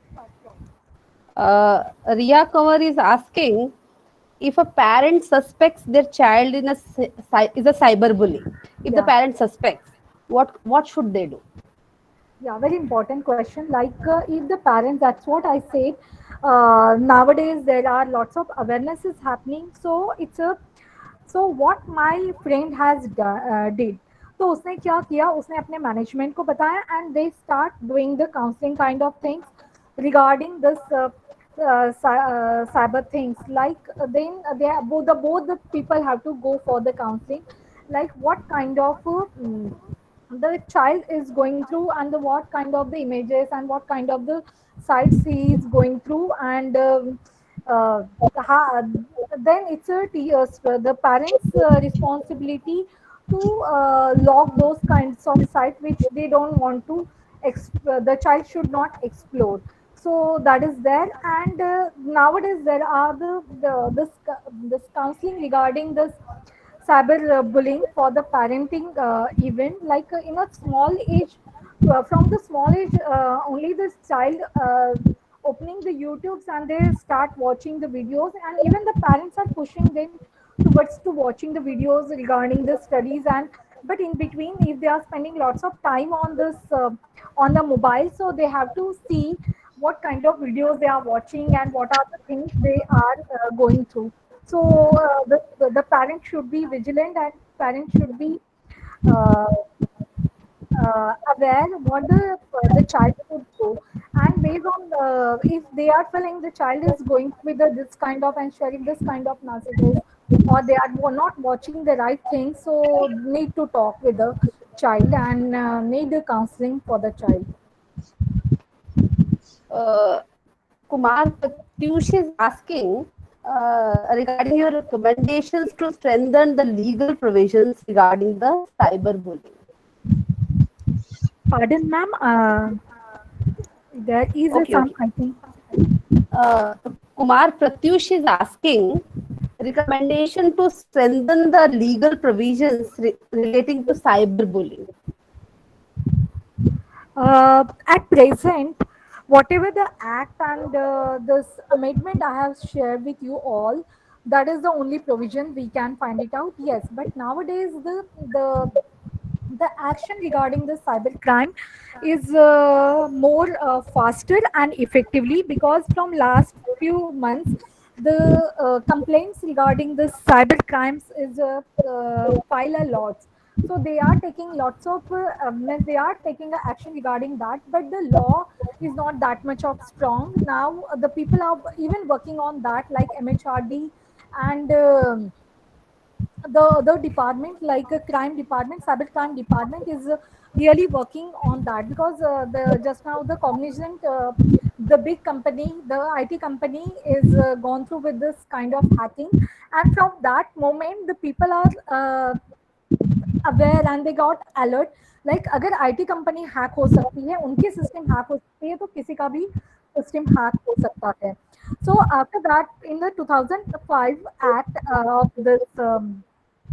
Ria Kaur is asking if a parent suspects their child is a cyberbully. If the parent suspects, what should they do? Yeah, very important question. If the parents, that's what I said. Nowadays there are lots of awarenesses happening. So what my friend has did. तो उसने क्या किया, उसने अपने management को बताया, and they start doing the counseling kind of things regarding this cyber things. Then both the people have to go for the counseling, like what kind of the child is going through, and what kind of the images and what kind of the sites he is going through, and then it's the parents' responsibility to log those kinds of sites which they don't want to the child should not explore. So that is there, and nowadays there are this counseling regarding this cyber bullying for the parenting event, in a small age. From the small age, only this child opening the YouTubes, and they start watching the videos, and even the parents are pushing them towards to watching the videos regarding the studies. And but in between, if they are spending lots of time on this on the mobile, so they have to see what kind of videos they are watching and what are the things they are going through. So the parent should be vigilant, and parents should be aware what the child would do, and based on if they are feeling the child is going with this kind of and sharing this kind of messages, or they are not watching the right things, so need to talk with the child, and need the counseling for the child. Kumar Pratyush is asking regarding your recommendations to strengthen the legal provisions regarding the cyberbullying. Pardon, ma'am. There is some, I think. Kumar Pratyush is asking recommendation to strengthen the legal provisions relating to cyberbullying. At present, whatever the act and this amendment I have shared with you all, that is the only provision we can find it out. Yes, but nowadays the action regarding the cyber crime is more faster and effectively, because from last few months the complaints regarding the cyber crimes is file a lot. So they are taking lots of they are taking action regarding that, but the law is not that much of strong. Now the people are even working on that, like MHRD and the department, like a crime department, cyber crime department is really working on that, because just now the Cognizant, the big company, the IT company is gone through with this kind of hacking, and from that moment the people are aware and they got alert, like अगर IT company hack हो सकती है, उनके system hack हो सकती है, तो किसी का भी system hack हो सकता है. So after that, in the 2005 act of this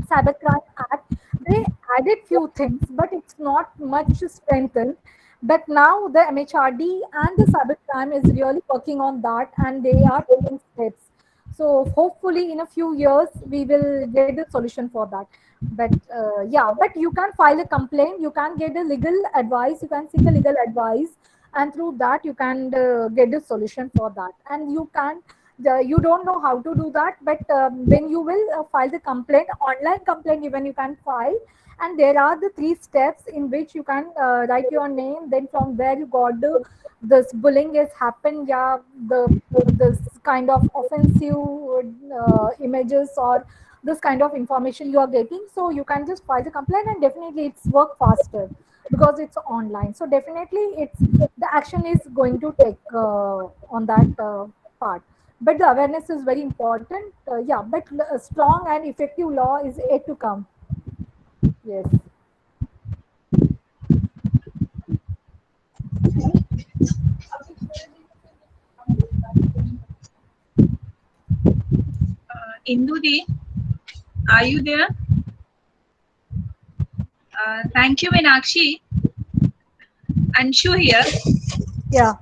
Cybercrime Act, they added few things, but it's not much strengthened. But now the MHRD and the cybercrime is really working on that, and they are taking steps. So hopefully in a few years we will get the solution for that. But yeah, but you can file a complaint, you can get a legal advice, you can seek a legal advice, and through that you can get the solution for that. And you can you don't know how to do that, but when you will file the complaint, online complaint even you can file, and there are the 3 steps in which you can write your name, then from where you got the this bullying has happened, yeah, the this kind of offensive images or this kind of information you are getting, so you can just file the complaint, and definitely it's work faster because it's online. So definitely it's the action is going to take on that part. But the awareness is very important. Yeah, but a strong and effective law is yet to come. Yes. Indudi, are you there? Thank you, Meenakshi. Anshu here. Yeah.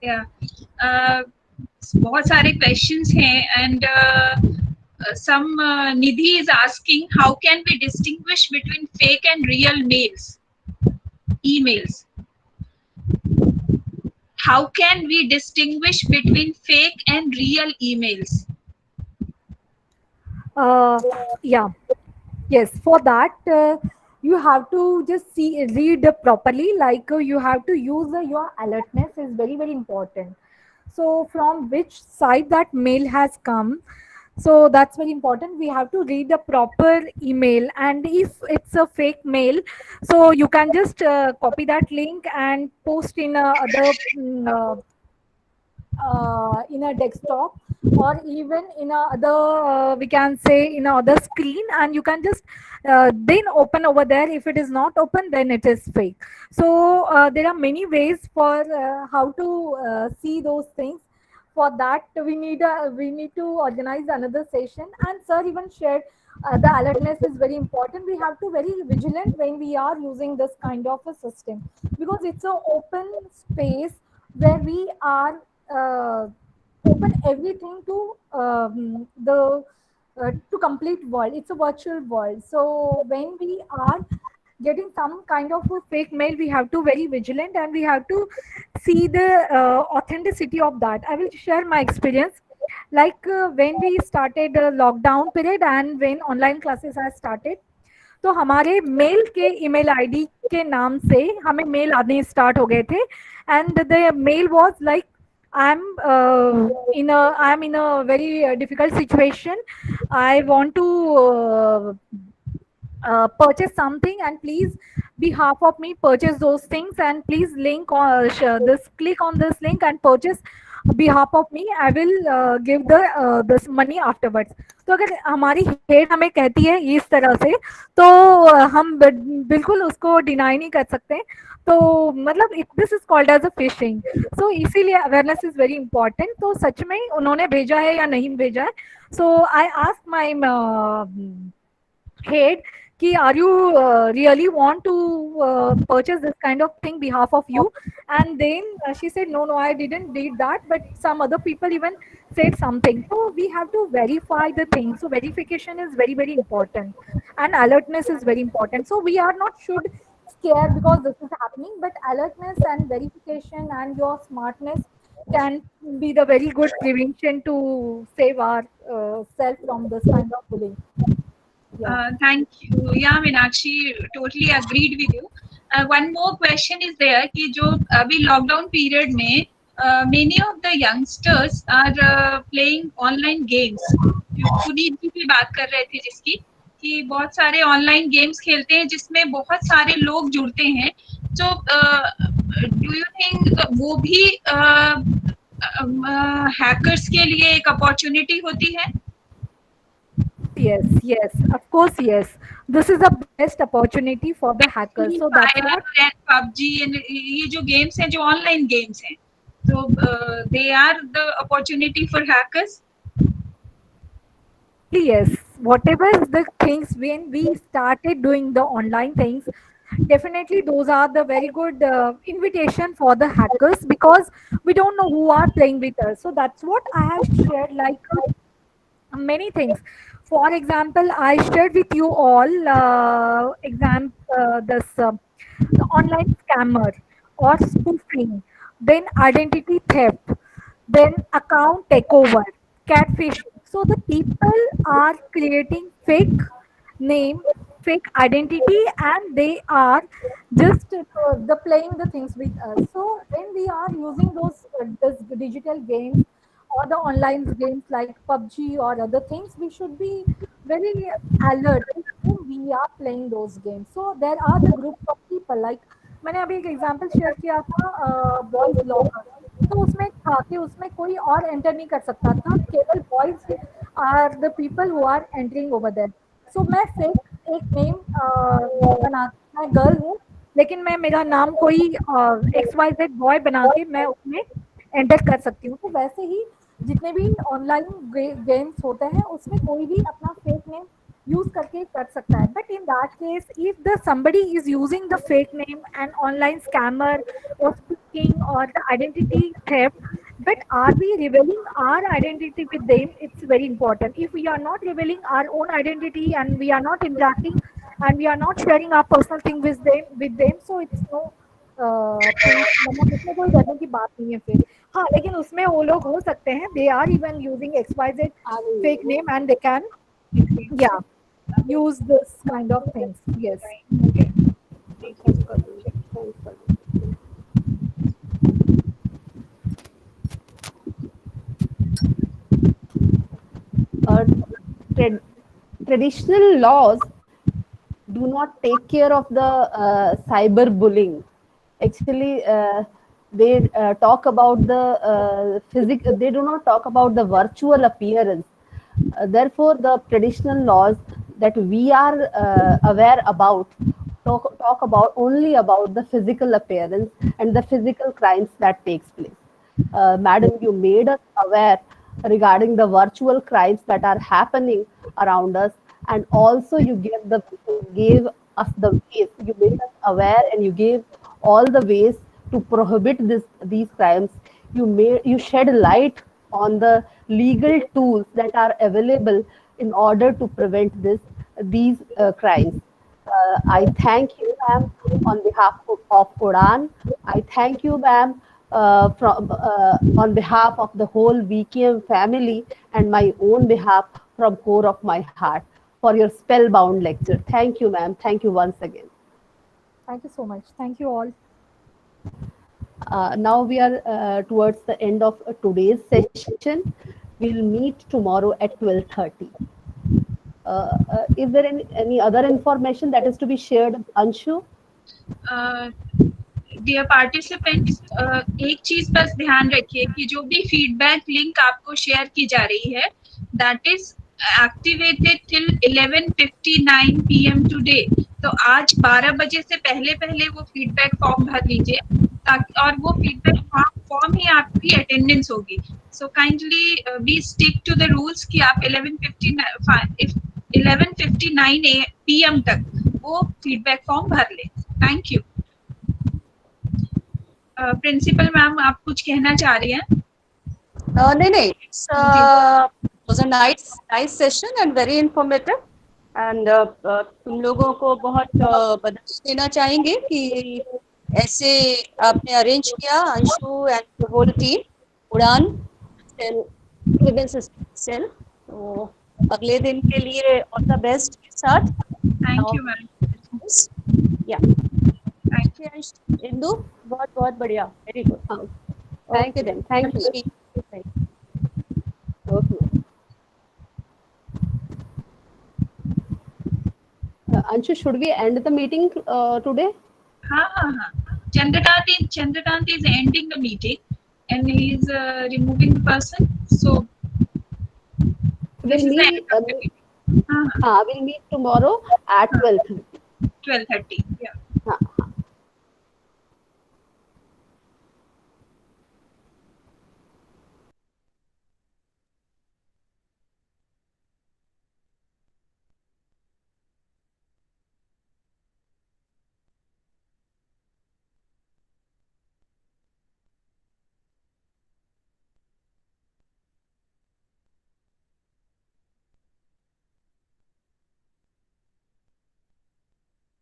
Yeah. बहुत सारे questions हैं, and some Nidhi is asking, how can we distinguish between fake and real emails? How can we distinguish between fake and real emails? Yeah. Yes. For that, you have to just read properly. Like you have to use your alertness is very important. So from which side that mail has come. So that's very important. We have to read the proper email, and if it's a fake mail, so you can just copy that link and post in in a desktop, or even in a other we can say in a other screen, and you can just then open over there. If it is not open, then it is fake. So there are many ways for how to see those things. For that we need to organize another session, and sir even shared the alertness is very important. We have to very vigilant when we are using this kind of a system, because it's an open space where we are open everything to the to complete world. It's a virtual world. So when we are getting some kind of a fake mail, we have to very vigilant, and we have to see the authenticity of that. I will share my experience. Like when we started lockdown period and when online classes have started, तो हमारे mail के email ID के नाम से हमें mail आने start हो गए थे, and the mail was like I'm in a very difficult situation. I want to purchase something, and please behalf of me purchase those things, and please link or this click on this link and purchase behalf of me. I will give the this money afterwards. तो अगर हमारी head हमें कहती है इस तरह से, तो हम बिल्कुल उसको डिनाई नहीं कर सकते. तो मतलब this is called as a phishing. So इसीलिए अवेयरनेस इज वेरी इंपॉर्टेंट. तो सच में उन्होंने भेजा है या नहीं भेजा है. सो आई आस्क माय हेड कि are you really want to purchase this kind of thing behalf of you, and then she said no, I didn't did that, but some other people even said something. So we have to verify the thing. So verification is very important, and alertness is very important. So we are not should scared because this is happening, but alertness and verification and your smartness can be the very good prevention to save our self from this kind of bullying. Thank you. Yeah, Meenakshi, totally agreed with you. One more question is there कि जो अभी lockdown period में many of the youngsters are playing online games. Puneet जी भी बात कर रहे थे जिसकी कि बहुत सारे online games खेलते हैं जिसमें बहुत सारे लोग जुड़ते हैं. So do you think वो भी hackers के लिए एक opportunity होती है? Yes, of course, yes. This is the best opportunity for the hackers. So that's what PUBG and ये जो games हैं जो online games हैं, so they are the opportunity for hackers. Yes, whatever the things when we started doing the online things, definitely those are the very good invitation for the hackers, because we don't know who are playing with us. So that's what I have shared, like many things. For example, I shared with you all this the online scammer or spoofing, then identity theft, then account takeover, catfishing. So the people are creating fake name, fake identity, and they are just the playing the things with us. So when we are using those digital games or the online games like PUBG or other things, we should be very alert with whom we are playing those games. So there are the group of people, like मैंने अभी एक example share किया था boys locker, तो उसमें था कि उसमें कोई और एंटर नहीं कर सकता था, केवल boys are the people who are entering over there. So मैं फेक एक नेम बना, मैं गर्ल हूँ लेकिन मैं मेरा नाम कोई XYZ बॉय बना के मैं उसमें एंटर कर सकती हूँ. तो वैसे ही जितने भी ऑनलाइन गेम्स होते हैं उसमें कोई भी अपना फेक नेम यूज करके कर सकता है. But in that case if the somebody is using the fake name and online scammer or spoofing or the identity theft, but are we revealing our identity with them? It's very important. If we are not revealing our own identity and we are not interacting and we are not sharing our personal thing with them, so it's no मतलब उसमें कोई डरने की बात नहीं है फिर. हाँ, लेकिन उसमें वो लोग हो सकते हैं, they are even using XYZ fake name and they can use this kind of things. Yes. Traditional laws do not take care of the cyber bullying. Actually, they talk about the physical. They do not talk about the virtual appearance. Therefore, the traditional laws that we are aware about talk about only about the physical appearance and the physical crimes that takes place. Madam, you made us aware regarding the virtual crimes that are happening around us, and also you gave us the ways. You made us aware, and you gave all the ways to prohibit these crimes. You shed light on the legal tools that are available in order to prevent these crimes. I thank you, ma'am, on behalf of Udan. I thank you, ma'am, on behalf of the whole VKM family and my own behalf from core of my heart for your spellbound lecture. Thank you, ma'am. Thank you once again. Thank you so much. Thank you all. Now we are towards the end of today's session. We'll meet tomorrow at 12:30. Is there any other information that is to be shared, Anshu? Dear participants, एक चीज बस ध्यान रखिए कि जो भी feedback link आपको share की जा रही है, that is activated till 11:59 PM today. तो आज 12 बजे से पहले वो फीडबैक फॉर्म भर लीजिए, ताकि और वो फीडबैक फॉर्म ही आपकी अटेंडेंस होगी. So kindly be stick to the rules कि आप 11:59 PM तक वो फीडबैक फॉर्म भर लें. Thank you. प्रिंसिपल मैम, आप कुछ कहना चाह रही हैं? नहीं, it's was a nice session and very informative, and तुम लोगों को बहुत बधाई देना चाहेंगे कि ऐसे आपने अरेंज किया, Anshu and the whole team, Udaan cell. तो अगले दिन के लिए ऑल द बेस्ट के साथ. Thank you ma'am. या थैंक यू इंदु, बहुत बढ़िया, very good. Thank you then. Thank you. Okay. Anshu, should we end the meeting today? हाँ. Chandrakant is ending the meeting and he is removing the person. So we'll meet tomorrow at 12:30. 12:30. Yeah.